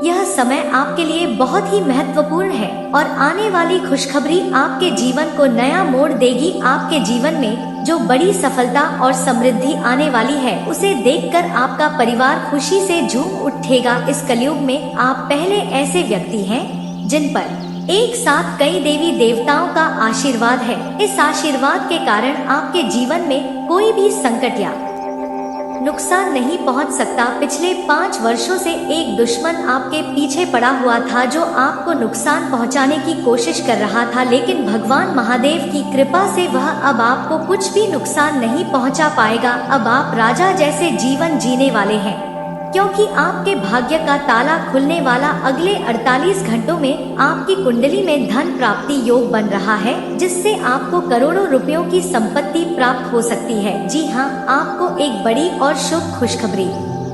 यह समय आपके लिए बहुत ही महत्वपूर्ण है और आने वाली खुशखबरी आपके जीवन को नया मोड़ देगी। आपके जीवन में जो बड़ी सफलता और समृद्धि आने वाली है, उसे देखकर आपका परिवार खुशी से झूम उठेगा। इस कलयुग में आप पहले ऐसे व्यक्ति हैं जिन पर एक साथ कई देवी देवताओं का आशीर्वाद है। इस आशीर्वाद के कारण आपके जीवन में कोई भी संकट या नुकसान नहीं पहुंच सकता। पिछले 5 वर्षों से एक दुश्मन आपके पीछे पड़ा हुआ था जो आपको नुकसान पहुंचाने की कोशिश कर रहा था, लेकिन भगवान महादेव की कृपा से वह अब आपको कुछ भी नुकसान नहीं पहुंचा पाएगा। अब आप राजा जैसे जीवन जीने वाले हैं, क्योंकि आपके भाग्य का ताला खुलने वाला। अगले 48 घंटों में आपकी कुंडली में धन प्राप्ति योग बन रहा है, जिससे आपको करोड़ों रुपयों की संपत्ति प्राप्त हो सकती है। जी हाँ, आपको एक बड़ी और शुभ खुशखबरी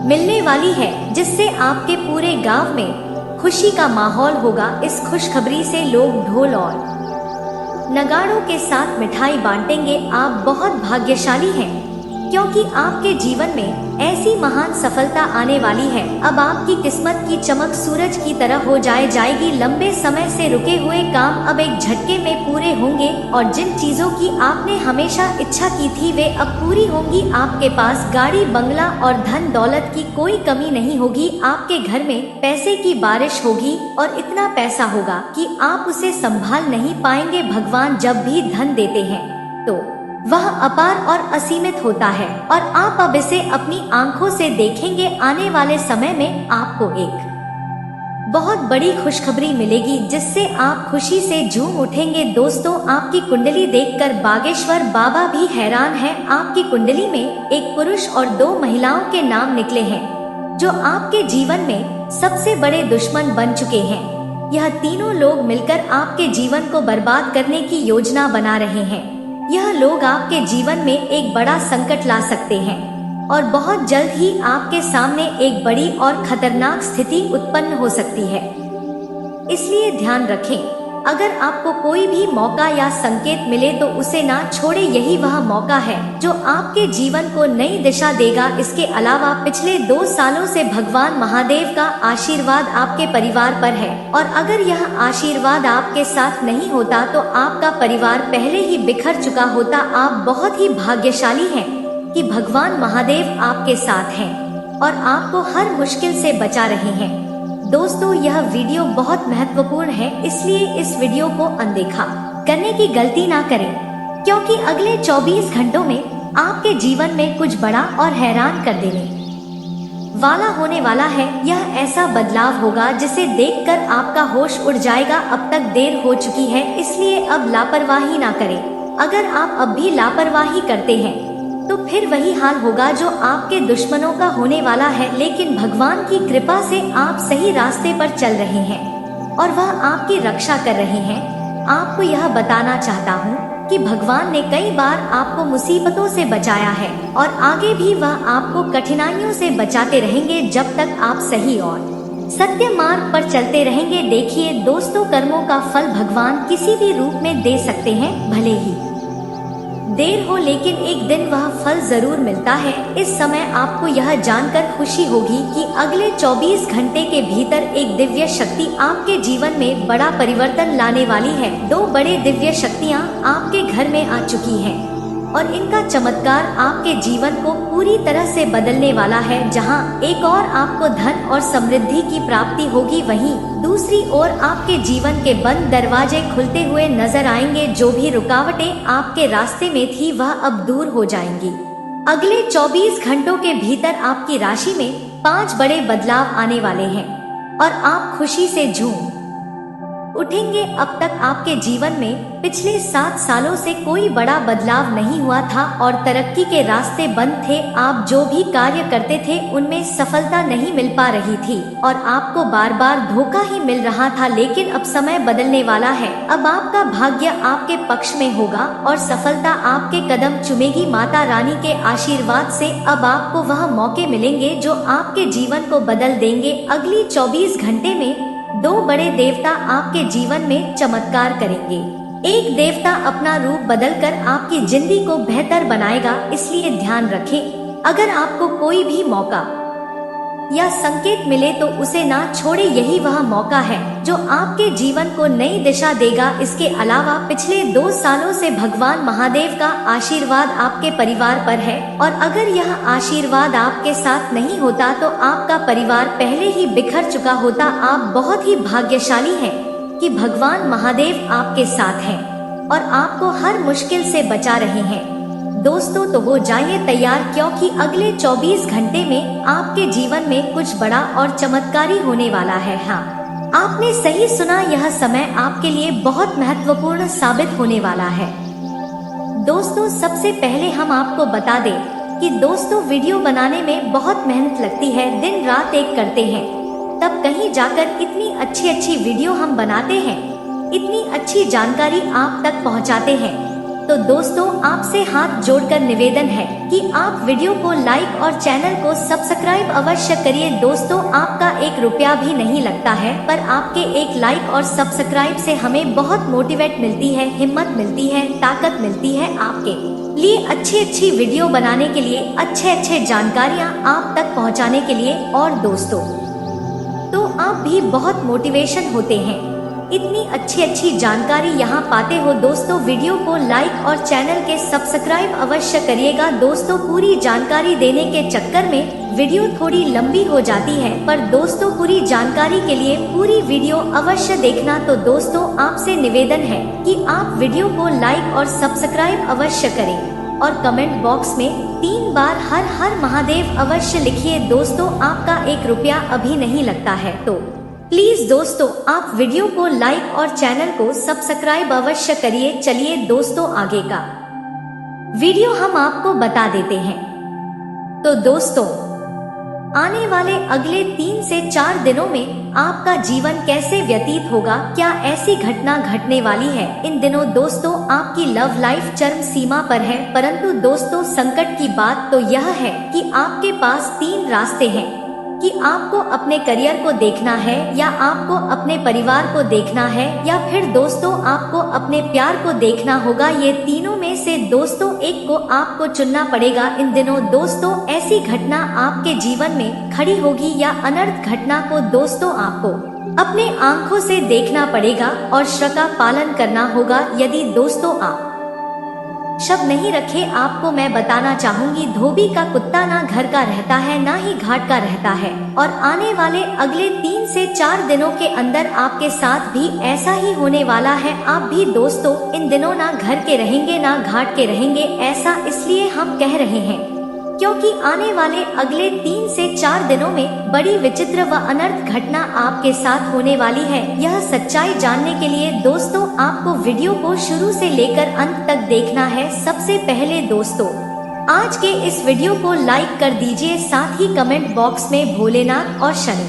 मिलने वाली है, जिससे आपके पूरे गांव में खुशी का माहौल होगा। इस खुशखबरी से लोग ढोल और नगाड़ों के साथ मिठाई बांटेंगे। आप बहुत भाग्यशाली हैं, क्योंकि आपके जीवन में ऐसी महान सफलता आने वाली है। अब आपकी किस्मत की चमक सूरज की तरह हो जाएगी। लंबे समय से रुके हुए काम अब एक झटके में पूरे होंगे और जिन चीजों की आपने हमेशा इच्छा की थी वे अब पूरी होंगी। आपके पास गाड़ी बंगला और धन दौलत की कोई कमी नहीं होगी। आपके घर में पैसे की बारिश होगी और इतना पैसा होगा कि आप उसे संभाल नहीं पाएंगे। भगवान जब भी धन देते हैं तो वह अपार और असीमित होता है और आप अब इसे अपनी आंखों से देखेंगे। आने वाले समय में आपको एक बहुत बड़ी खुशखबरी मिलेगी, जिससे आप खुशी से झूम उठेंगे। दोस्तों, आपकी कुंडली देखकर बागेश्वर बाबा भी हैरान हैं। आपकी कुंडली में एक पुरुष और 2 महिलाओं के नाम निकले हैं, जो आपके जीवन में सबसे बड़े दुश्मन बन चुके हैं। यह तीनों लोग मिलकर आपके जीवन को बर्बाद करने की योजना बना रहे हैं। यह लोग आपके जीवन में एक बड़ा संकट ला सकते हैं और बहुत जल्द ही आपके सामने एक बड़ी और खतरनाक स्थिति उत्पन्न हो सकती है। इसलिए ध्यान रखें, अगर आपको कोई भी मौका या संकेत मिले तो उसे ना छोड़े। यही वह मौका है जो आपके जीवन को नई दिशा देगा। इसके अलावा पिछले 2 सालों से भगवान महादेव का आशीर्वाद आपके परिवार पर है और अगर यह आशीर्वाद आपके साथ नहीं होता तो आपका परिवार पहले ही बिखर चुका होता। आप बहुत ही भाग्यशाली हैं कि भगवान महादेव आपके साथ हैं और आपको हर मुश्किल से बचा रहे हैं। दोस्तों, यह वीडियो बहुत महत्वपूर्ण है, इसलिए इस वीडियो को अनदेखा करने की गलती ना करें, क्योंकि अगले 24 घंटों में आपके जीवन में कुछ बड़ा और हैरान कर देने वाला होने वाला है। यह ऐसा बदलाव होगा जिसे देखकर आपका होश उड़ जाएगा। अब तक देर हो चुकी है, इसलिए अब लापरवाही ना करें। अगर आप अब भी लापरवाही करते हैं तो फिर वही हाल होगा जो आपके दुश्मनों का होने वाला है। लेकिन भगवान की कृपा से आप सही रास्ते पर चल रहे हैं और वह आपकी रक्षा कर रहे हैं। आपको यह बताना चाहता हूँ कि भगवान ने कई बार आपको मुसीबतों से बचाया है और आगे भी वह आपको कठिनाइयों से बचाते रहेंगे जब तक आप सही और सत्य मार्ग पर चलते रहेंगे। देखिए दोस्तों, कर्मों का फल भगवान किसी भी रूप में दे सकते हैं, भले ही देर हो, लेकिन एक दिन वह फल जरूर मिलता है। इस समय आपको यह जानकर खुशी होगी कि अगले 24 घंटे के भीतर एक दिव्य शक्ति आपके जीवन में बड़ा परिवर्तन लाने वाली है। 2 बड़े दिव्य शक्तियाँ आपके घर में आ चुकी हैं और इनका चमत्कार आपके जीवन को पूरी तरह से बदलने वाला है। जहां एक और आपको धन और समृद्धि की प्राप्ति होगी, वहीं दूसरी ओर आपके जीवन के बंद दरवाजे खुलते हुए नजर आएंगे। जो भी रुकावटें आपके रास्ते में थी वह अब दूर हो जाएंगी। अगले 24 घंटों के भीतर आपकी राशि में 5 बड़े बदलाव आने वाले हैं और आप खुशी से झूम उठेंगे। अब तक आपके जीवन में पिछले 7 सालों से कोई बड़ा बदलाव नहीं हुआ था और तरक्की के रास्ते बंद थे। आप जो भी कार्य करते थे उनमें सफलता नहीं मिल पा रही थी और आपको बार बार धोखा ही मिल रहा था, लेकिन अब समय बदलने वाला है। अब आपका भाग्य आपके पक्ष में होगा और सफलता आपके कदम चूमेगी। माता रानी के आशीर्वाद से अब आपको वह मौके मिलेंगे जो आपके जीवन को बदल देंगे। अगली 24 घंटे में 2 बड़े देवता आपके जीवन में चमत्कार करेंगे। एक देवता अपना रूप बदलकर आपकी जिंदगी को बेहतर बनाएगा, इसलिए ध्यान रखें। अगर आपको कोई भी मौका या संकेत मिले तो उसे ना छोड़े, यही वह मौका है जो आपके जीवन को नई दिशा देगा। इसके अलावा पिछले 2 सालों से भगवान महादेव का आशीर्वाद आपके परिवार पर है और अगर यह आशीर्वाद आपके साथ नहीं होता तो आपका परिवार पहले ही बिखर चुका होता। आप बहुत ही भाग्यशाली हैं कि भगवान महादेव आपके साथ हैं और आपको हर मुश्किल से बचा रहे हैं। दोस्तों, तो हो जाइए तैयार, क्योंकि अगले 24 घंटे में आपके जीवन में कुछ बड़ा और चमत्कारी होने वाला है। हाँ, आपने सही सुना, यह समय आपके लिए बहुत महत्वपूर्ण साबित होने वाला है। दोस्तों, सबसे पहले हम आपको बता दें कि दोस्तों वीडियो बनाने में बहुत मेहनत लगती है, दिन रात एक करते हैं, तब कहीं जाकर इतनी अच्छी वीडियो हम बनाते हैं, इतनी अच्छी जानकारी आप तक पहुंचाते हैं। तो दोस्तों, आपसे हाथ जोड़कर निवेदन है कि आप वीडियो को लाइक और चैनल को सब्सक्राइब अवश्य करिए। दोस्तों, आपका 1 रुपया भी नहीं लगता है, पर आपके एक लाइक और सब्सक्राइब से हमें बहुत मोटिवेट मिलती है, हिम्मत मिलती है, ताकत मिलती है आपके लिए अच्छी वीडियो बनाने के लिए, अच्छे जानकारियाँ आप तक पहुँचाने के लिए। और दोस्तों, तो आप भी बहुत मोटिवेशन होते हैं, इतनी अच्छी जानकारी यहाँ पाते हो। दोस्तों, वीडियो को लाइक और चैनल के सब्सक्राइब अवश्य करिएगा। दोस्तों, पूरी जानकारी देने के चक्कर में वीडियो थोड़ी लंबी हो जाती है, पर दोस्तों पूरी जानकारी के लिए पूरी वीडियो अवश्य देखना। तो दोस्तों, आपसे निवेदन है कि आप वीडियो को लाइक और सब्सक्राइब अवश्य करें और कमेंट बॉक्स में 3 बार हर हर महादेव अवश्य लिखिए। दोस्तों, आपका 1 रुपया अभी नहीं लगता है, तो प्लीज दोस्तों आप वीडियो को लाइक और चैनल को सब्सक्राइब अवश्य करिए। चलिए दोस्तों, आगे का वीडियो हम आपको बता देते हैं। तो दोस्तों, आने वाले अगले 3 से 4 दिनों में आपका जीवन कैसे व्यतीत होगा, क्या ऐसी घटना घटने वाली है। इन दिनों दोस्तों आपकी लव लाइफ चरम सीमा पर है, परंतु दोस्तों संकट की बात तो यह है कि आपके पास 3 रास्ते हैं कि आपको अपने करियर को देखना है, या आपको अपने परिवार को देखना है, या फिर दोस्तों आपको अपने प्यार को देखना होगा। ये तीनों में से दोस्तों एक को आपको चुनना पड़ेगा। इन दिनों दोस्तों ऐसी घटना आपके जीवन में खड़ी होगी या अनर्थ घटना को दोस्तों आपको अपने आंखों से देखना पड़ेगा और श्रद्धा का पालन करना होगा। यदि दोस्तों आप शब्द नहीं रखे, आपको मैं बताना चाहूंगी, धोबी का कुत्ता ना घर का रहता है ना ही घाट का रहता है। और आने वाले अगले 3 से 4 दिनों के अंदर आपके साथ भी ऐसा ही होने वाला है। आप भी दोस्तों इन दिनों ना घर के रहेंगे ना घाट के रहेंगे। ऐसा इसलिए हम कह रहे हैं क्योंकि आने वाले अगले 3 से 4 दिनों में बड़ी विचित्र व अनर्थ घटना आपके साथ होने वाली है। यह सच्चाई जानने के लिए दोस्तों आपको वीडियो को शुरू से लेकर अंत तक देखना है। सबसे पहले दोस्तों आज के इस वीडियो को लाइक कर दीजिए, साथ ही कमेंट बॉक्स में भोलेनाथ और शनि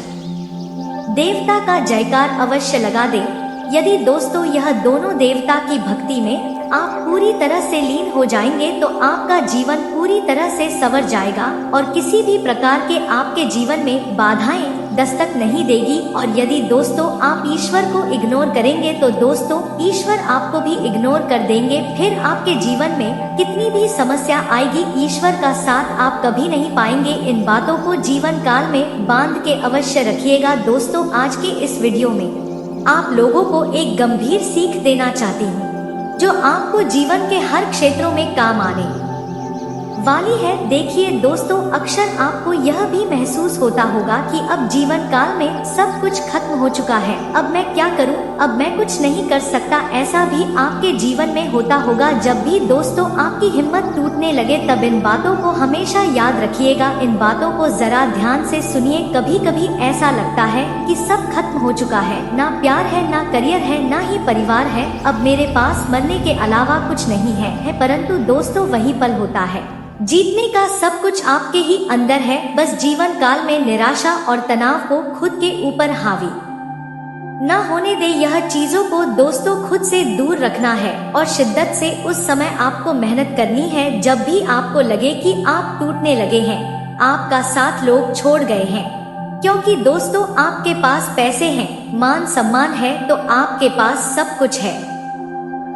देवता का जयकार अवश्य लगा दें। यदि दोस्तों यह दोनों देवता की भक्ति में आप पूरी तरह से लीन हो जाएंगे तो आपका जीवन पूरी तरह से संवर जाएगा और किसी भी प्रकार के आपके जीवन में बाधाएं दस्तक नहीं देगी। और यदि दोस्तों आप ईश्वर को इग्नोर करेंगे तो दोस्तों ईश्वर आपको भी इग्नोर कर देंगे। फिर आपके जीवन में कितनी भी समस्या आएगी, ईश्वर का साथ आप कभी नहीं पाएंगे। इन बातों को जीवन काल में बांध के अवश्य रखिएगा। दोस्तों आज के इस वीडियो में आप लोगों को एक गंभीर सीख देना चाहती हूँ जो आपको जीवन के हर क्षेत्रों में काम आने वाली है। देखिए दोस्तों, अक्सर आपको यह भी महसूस होता होगा कि अब जीवन काल में सब कुछ खत्म हो चुका है, अब मैं क्या करूं, अब मैं कुछ नहीं कर सकता। ऐसा भी आपके जीवन में होता होगा। जब भी दोस्तों आपकी हिम्मत टूटने लगे तब इन बातों को हमेशा याद रखिएगा, इन बातों को जरा ध्यान से सुनिए। कभी कभी ऐसा लगता है कि सब खत्म हो चुका है, ना प्यार है, ना करियर है, ना ही परिवार है, अब मेरे पास मरने के अलावा कुछ नहीं है। परंतु दोस्तों वही पल होता है, जीतने का सब कुछ आपके ही अंदर है। बस जीवन काल में निराशा और तनाव को खुद के ऊपर हावी न होने दे। यह चीजों को दोस्तों खुद से दूर रखना है और शिद्दत से उस समय आपको मेहनत करनी है जब भी आपको लगे कि आप टूटने लगे हैं, आपका साथ लोग छोड़ गए हैं। क्योंकि दोस्तों आपके पास पैसे हैं, मान सम्मान है, तो आपके पास सब कुछ है।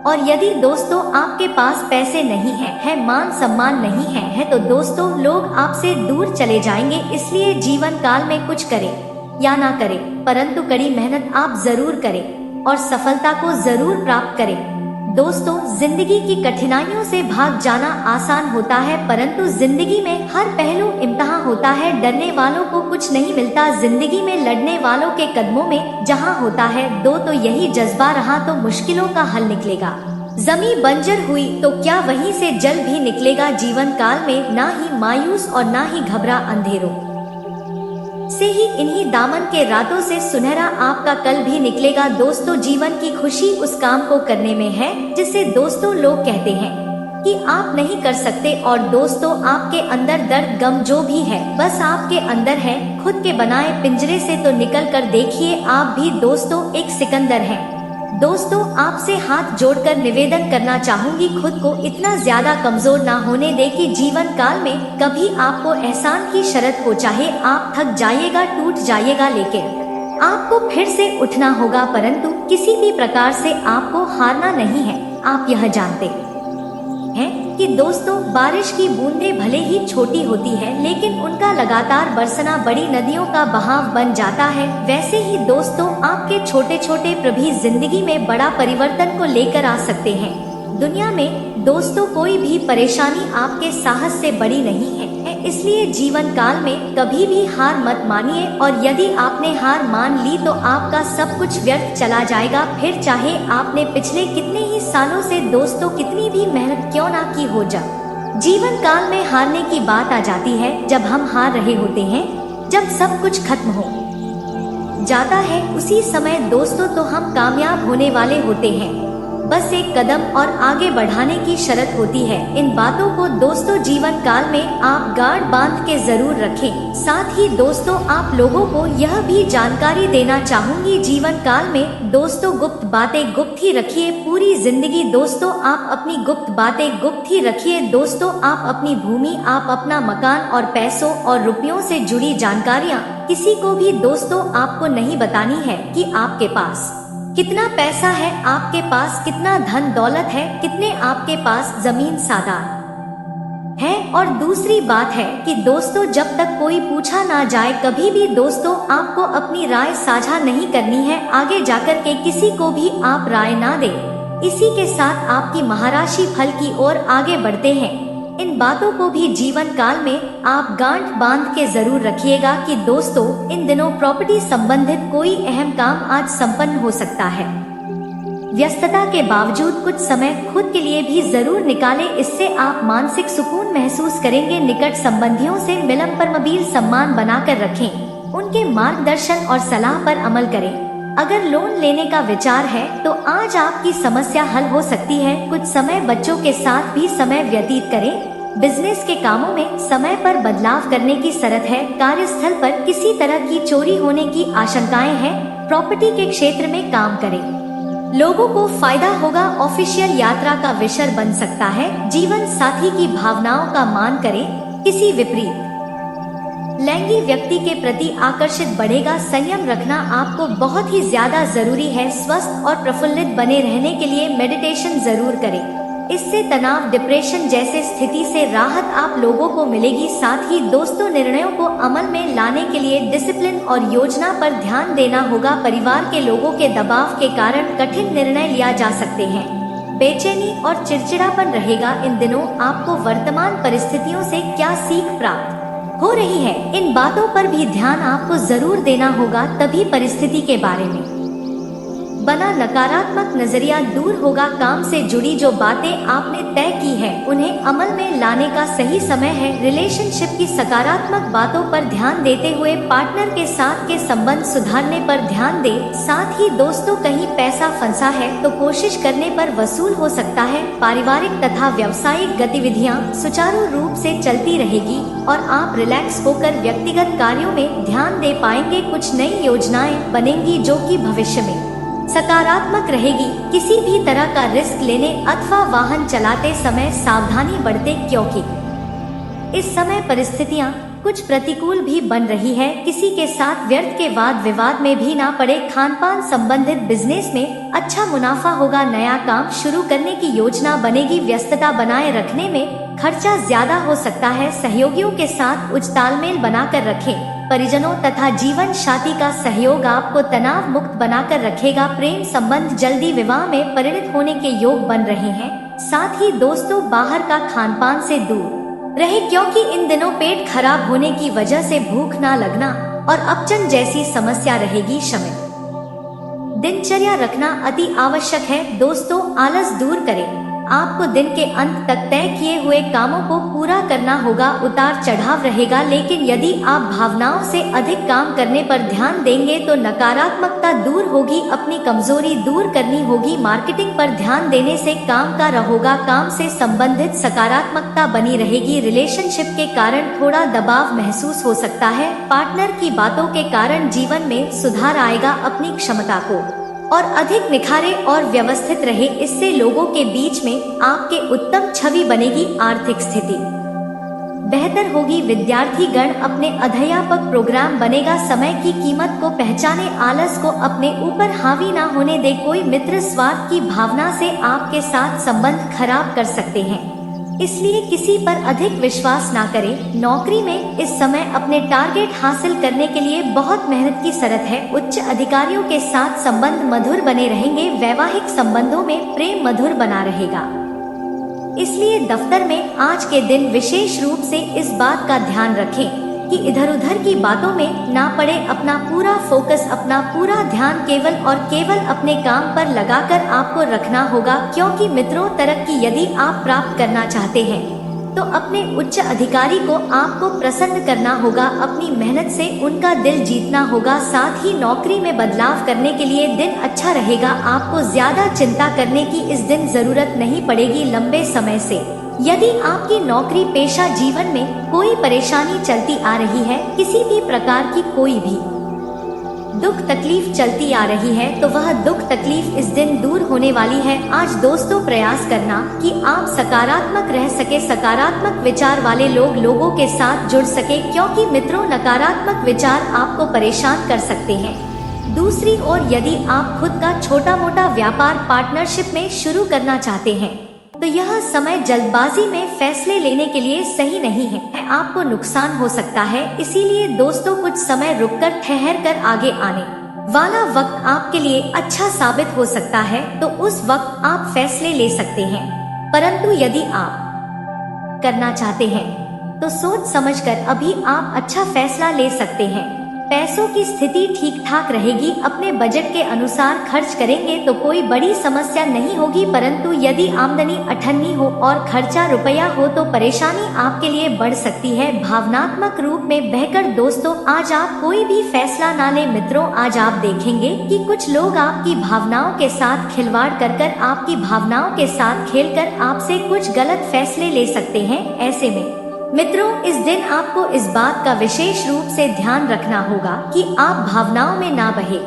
और यदि दोस्तों आपके पास पैसे नहीं है, मान सम्मान नहीं है, तो दोस्तों लोग आपसे दूर चले जाएंगे। इसलिए जीवन काल में कुछ करें या ना करें, परंतु कड़ी मेहनत आप जरूर करें और सफलता को जरूर प्राप्त करें। दोस्तों जिंदगी की कठिनाइयों से भाग जाना आसान होता है, परंतु जिंदगी में हर पहलू इम्तिहान होता है। डरने वालों को कुछ नहीं मिलता, जिंदगी में लड़ने वालों के कदमों में जहां होता है दो, तो यही जज्बा रहा तो मुश्किलों का हल निकलेगा। जमीन बंजर हुई तो क्या वहीं से जल भी निकलेगा। जीवन काल में ना ही मायूस और ना ही घबरा अंधेरों से ही इन्हीं दामन के रातों से सुनहरा आपका कल भी निकलेगा। दोस्तों जीवन की खुशी उस काम को करने में है जिसे दोस्तों लोग कहते हैं कि आप नहीं कर सकते। और दोस्तों आपके अंदर दर्द गम जो भी है बस आपके अंदर है, खुद के बनाए पिंजरे से तो निकल कर देखिए, आप भी दोस्तों एक सिकंदर हैं। दोस्तों आपसे हाथ जोड़कर निवेदन करना चाहूंगी, खुद को इतना ज्यादा कमजोर ना होने दे कि जीवन काल में कभी आपको एहसान की शर्त हो। चाहे आप थक जाइएगा, टूट जाइएगा, लेकिन आपको फिर से उठना होगा, परंतु किसी भी प्रकार से आपको हारना नहीं है। आप यह जानते हैं कि दोस्तों बारिश की बूंदें भले ही छोटी होती है, लेकिन उनका लगातार बरसना बड़ी नदियों का बहाव बन जाता है। वैसे ही दोस्तों आपके छोटे छोटे प्रयास जिंदगी में बड़ा परिवर्तन को लेकर आ सकते हैं। दुनिया में दोस्तों कोई भी परेशानी आपके साहस से बड़ी नहीं है, इसलिए जीवन काल में कभी भी हार मत मानिए। और यदि आपने हार मान ली तो आपका सब कुछ व्यर्थ चला जाएगा। फिर चाहे आपने पिछले कितने ही सालों से दोस्तों कितनी भी मेहनत क्यों ना की हो, जब जीवन काल में हारने की बात आ जाती है, जब हम हार रहे होते हैं, जब सब कुछ खत्म हो जाता है, उसी समय दोस्तों तो हम कामयाब होने वाले होते हैं। बस एक कदम और आगे बढ़ाने की शर्त होती है। इन बातों को दोस्तों जीवन काल में आप गांठ बांध के जरूर रखें। साथ ही दोस्तों आप लोगों को यह भी जानकारी देना चाहूंगी, जीवन काल में दोस्तों गुप्त बातें गुप्त ही रखिए। पूरी जिंदगी दोस्तों आप अपनी गुप्त बातें गुप्त ही रखिए। दोस्तों आप अपनी भूमि, आप अपना मकान और पैसों और रुपयों से जुड़ी जानकारियां किसी को भी दोस्तों आपको नहीं बतानी है कि आपके पास कितना पैसा है, आपके पास कितना धन दौलत है, कितने आपके पास जमीन सादात है। और दूसरी बात है कि दोस्तों जब तक कोई पूछा ना जाए, कभी भी दोस्तों आपको अपनी राय साझा नहीं करनी है। आगे जाकर के किसी को भी आप राय ना दें। इसी के साथ आपकी महाराशि फल की ओर आगे बढ़ते हैं। इन बातों को भी जीवन काल में आप गांठ बांध के जरूर रखिएगा कि दोस्तों इन दिनों प्रॉपर्टी संबंधित कोई अहम काम आज संपन्न हो सकता है। व्यस्तता के बावजूद कुछ समय खुद के लिए भी जरूर निकालें, इससे आप मानसिक सुकून महसूस करेंगे। निकट संबंधियों से मिलन पर मबील सम्मान बनाकर रखें, उनके मार्गदर्शन और सलाह पर अमल करें। अगर लोन लेने का विचार है तो आज आपकी समस्या हल हो सकती है। कुछ समय बच्चों के साथ भी समय व्यतीत करें। बिजनेस के कामों में समय पर बदलाव करने की जरूरत है। कार्यस्थल पर किसी तरह की चोरी होने की आशंकाएं हैं। प्रॉपर्टी के क्षेत्र में काम करें, लोगों को फायदा होगा। ऑफिशियल यात्रा का विषय बन सकता है। जीवन साथी की भावनाओं का मान करें। किसी विपरीत लैंगिक व्यक्ति के प्रति आकर्षित बढ़ेगा। संयम रखना आपको बहुत ही ज्यादा जरूरी है। स्वस्थ और प्रफुल्लित बने रहने के लिए मेडिटेशन जरूर करें, इससे तनाव, डिप्रेशन जैसे स्थिति से राहत आप लोगों को मिलेगी। साथ ही दोस्तों निर्णयों को अमल में लाने के लिए डिसिप्लिन और योजना पर ध्यान देना होगा। परिवार के लोगों के दबाव के कारण कठिन निर्णय लिया जा सकते हैं। बेचैनी और चिड़चिड़ापन रहेगा। इन दिनों आपको वर्तमान परिस्थितियों से क्या सीख प्राप्त हो रही है, इन बातों पर भी ध्यान आपको जरूर देना होगा, तभी परिस्थिति के बारे में बना नकारात्मक नजरिया दूर होगा। काम से जुड़ी जो बातें आपने तय की है उन्हें अमल में लाने का सही समय है। रिलेशनशिप की सकारात्मक बातों पर ध्यान देते हुए पार्टनर के साथ के संबंध सुधारने पर ध्यान दें। साथ ही दोस्तों, कहीं पैसा फंसा है तो कोशिश करने पर वसूल हो सकता है। पारिवारिक तथा व्यावसायिक गतिविधियां सुचारू रूप से चलती रहेगी और आप रिलैक्स होकर व्यक्तिगत कार्यों में ध्यान दे पाएंगे। कुछ नई योजनाएं बनेंगी जो कि भविष्य में सकारात्मक रहेगी। किसी भी तरह का रिस्क लेने अथवा वाहन चलाते समय सावधानी बरतें, क्योंकि इस समय परिस्थितियां कुछ प्रतिकूल भी बन रही है। किसी के साथ व्यर्थ के वाद विवाद में भी ना पड़े। खान पान संबंधित बिजनेस में अच्छा मुनाफा होगा। नया काम शुरू करने की योजना बनेगी। व्यस्तता बनाए रखने में खर्चा ज्यादा हो सकता है। सहयोगियों के साथ उच्च तालमेल बनाकर रखें। परिजनों तथा जीवन साथी का सहयोग आपको तनाव मुक्त बनाकर रखेगा। प्रेम संबंध जल्दी विवाह में परिणत होने के योग बन रहे हैं। साथ ही दोस्तों, बाहर का खान पान से दूर रहे, क्योंकि इन दिनों पेट खराब होने की वजह से भूख ना लगना और अपचन जैसी समस्या रहेगी। समय दिनचर्या रखना अति आवश्यक है। दोस्तों, आलस दूर करें। आपको दिन के अंत तक तय किए हुए कामों को पूरा करना होगा। उतार चढ़ाव रहेगा, लेकिन यदि आप भावनाओं से अधिक काम करने पर ध्यान देंगे तो नकारात्मकता दूर होगी। अपनी कमजोरी दूर करनी होगी। मार्केटिंग पर ध्यान देने से काम का रहोगा। काम से संबंधित सकारात्मकता बनी रहेगी। रिलेशनशिप के कारण थोड़ा दबाव महसूस हो सकता है। पार्टनर की बातों के कारण जीवन में सुधार आएगा। अपनी क्षमता को और अधिक निखारे और व्यवस्थित रहे, इससे लोगों के बीच में आपके उत्तम छवि बनेगी। आर्थिक स्थिति बेहतर होगी। विद्यार्थी गण अपने अध्यापक प्रोग्राम बनेगा। समय की कीमत को पहचाने। आलस को अपने ऊपर हावी ना होने दे। कोई मित्र स्वार्थ की भावना से आपके साथ संबंध खराब कर सकते हैं, इसलिए किसी पर अधिक विश्वास ना करें। नौकरी में इस समय अपने टारगेट हासिल करने के लिए बहुत मेहनत की जरूरत है। उच्च अधिकारियों के साथ संबंध मधुर बने रहेंगे। वैवाहिक संबंधों में प्रेम मधुर बना रहेगा, इसलिए दफ्तर में आज के दिन विशेष रूप से इस बात का ध्यान रखें कि इधर उधर की बातों में ना पड़े। अपना पूरा फोकस, अपना पूरा ध्यान केवल और केवल अपने काम पर लगाकर आपको रखना होगा। क्योंकि मित्रों, तरक्की यदि आप प्राप्त करना चाहते हैं तो अपने उच्च अधिकारी को आपको प्रसन्न करना होगा। अपनी मेहनत से उनका दिल जीतना होगा। साथ ही नौकरी में बदलाव करने के लिए दिन अच्छा रहेगा। आपको ज्यादा चिंता करने की इस दिन जरूरत नहीं पड़ेगी। लंबे समय से यदि आपकी नौकरी पेशा जीवन में कोई परेशानी चलती आ रही है, किसी भी प्रकार की कोई भी दुख तकलीफ चलती आ रही है, तो वह दुख तकलीफ इस दिन दूर होने वाली है। आज दोस्तों, प्रयास करना कि आप सकारात्मक रह सके, सकारात्मक विचार वाले लोगों के साथ जुड़ सके, क्योंकि मित्रों, नकारात्मक विचार आपको परेशान कर सकते हैं। दूसरी ओर, यदि आप खुद का छोटा मोटा व्यापार पार्टनरशिप में शुरू करना चाहते हैं तो यह समय जल्दबाजी में फैसले लेने के लिए सही नहीं है। आपको नुकसान हो सकता है, इसीलिए दोस्तों, कुछ समय रुककर ठहर कर आगे आने वाला वक्त आपके लिए अच्छा साबित हो सकता है, तो उस वक्त आप फैसले ले सकते हैं। परंतु यदि आप करना चाहते हैं तो सोच समझकर अभी आप अच्छा फैसला ले सकते हैं। पैसों की स्थिति ठीक ठाक रहेगी। अपने बजट के अनुसार खर्च करेंगे तो कोई बड़ी समस्या नहीं होगी। परंतु यदि आमदनी अठन्नी हो और खर्चा रुपया हो तो परेशानी आपके लिए बढ़ सकती है। भावनात्मक रूप में बहकर दोस्तों, आज आप कोई भी फैसला ना लें। मित्रों, आज आप देखेंगे कि कुछ लोग आपकी भावनाओं के साथ खिलवाड़ कर आपकी भावनाओं के साथ खेलकर आपसे कुछ गलत फैसले ले सकते हैं। ऐसे में मित्रों, इस दिन आपको इस बात का विशेष रूप से ध्यान रखना होगा कि आप भावनाओं में ना बहे,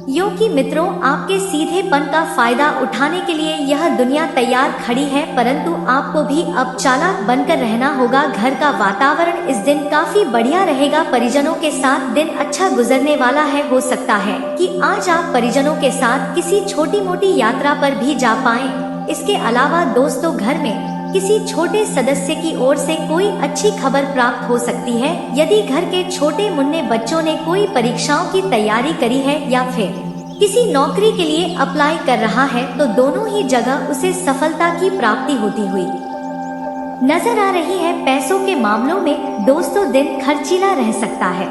क्योंकि मित्रों, आपके सीधेपन का फायदा उठाने के लिए यह दुनिया तैयार खड़ी है। परंतु आपको भी अब चालाक बनकर रहना होगा। घर का वातावरण इस दिन काफी बढ़िया रहेगा। परिजनों के साथ दिन अच्छा गुजरने वाला है। हो सकता है कि आज आप परिजनों के साथ किसी छोटी मोटी यात्रा पर भी जा पाएं। इसके अलावा दोस्तों, घर में किसी छोटे सदस्य की ओर से कोई अच्छी खबर प्राप्त हो सकती है। यदि घर के छोटे मुन्ने बच्चों ने कोई परीक्षाओं की तैयारी करी है या फिर किसी नौकरी के लिए अप्लाई कर रहा है तो दोनों ही जगह उसे सफलता की प्राप्ति होती हुई नजर आ रही है। पैसों के मामलों में दोस्तों दिन खर्चीला रह सकता है।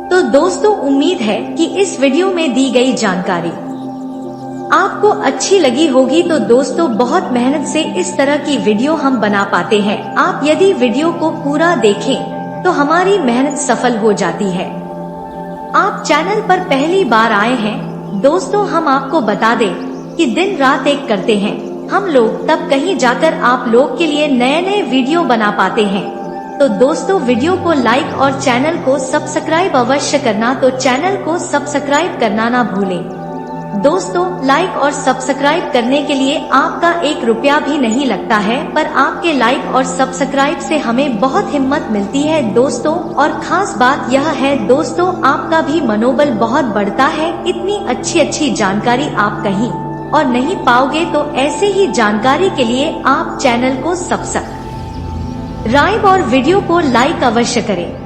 तो दोस्तों उम्मीद है कि इस वीडियो में दी गई जानकारी आपको अच्छी लगी होगी। तो दोस्तों बहुत मेहनत से इस तरह की वीडियो हम बना पाते हैं। आप यदि वीडियो को पूरा देखें तो हमारी मेहनत सफल हो जाती है। आप चैनल पर पहली बार आए हैं दोस्तों, हम आपको बता दें कि दिन रात एक करते हैं हम लोग, तब कहीं जाकर आप लोग के लिए नए नए वीडियो बना पाते हैं। तो दोस्तों वीडियो को लाइक और चैनल को सब्सक्राइब अवश्य करना। तो चैनल को सब्सक्राइब करना ना भूलें। दोस्तों लाइक और सब्सक्राइब करने के लिए आपका 1 रुपया भी नहीं लगता है, पर आपके लाइक और सब्सक्राइब से हमें बहुत हिम्मत मिलती है दोस्तों। और खास बात यह है दोस्तों, आपका भी मनोबल बहुत बढ़ता है। इतनी अच्छी जानकारी आप कहीं और नहीं पाओगे। तो ऐसे ही जानकारी के लिए आप चैनल को सब्सक्राइब और वीडियो को लाइक अवश्य करें।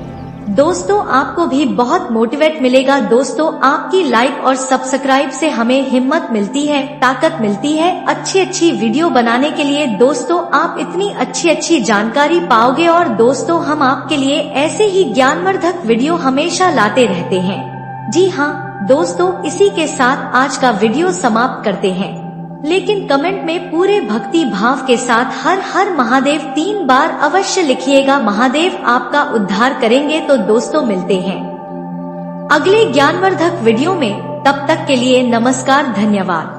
दोस्तों आपको भी बहुत मोटिवेट मिलेगा। दोस्तों आपकी लाइक और सब्सक्राइब से हमें हिम्मत मिलती है, ताकत मिलती है अच्छी वीडियो बनाने के लिए। दोस्तों आप इतनी अच्छी जानकारी पाओगे और दोस्तों हम आपके लिए ऐसे ही ज्ञानवर्धक वीडियो हमेशा लाते रहते हैं। जी हाँ दोस्तों, इसी के साथ आज का वीडियो समाप्त करते हैं, लेकिन कमेंट में पूरे भक्ति भाव के साथ हर हर महादेव 3 बार अवश्य लिखिएगा। महादेव आपका उद्धार करेंगे। तो दोस्तों मिलते हैं अगले ज्ञानवर्धक वीडियो में, तब तक के लिए नमस्कार, धन्यवाद।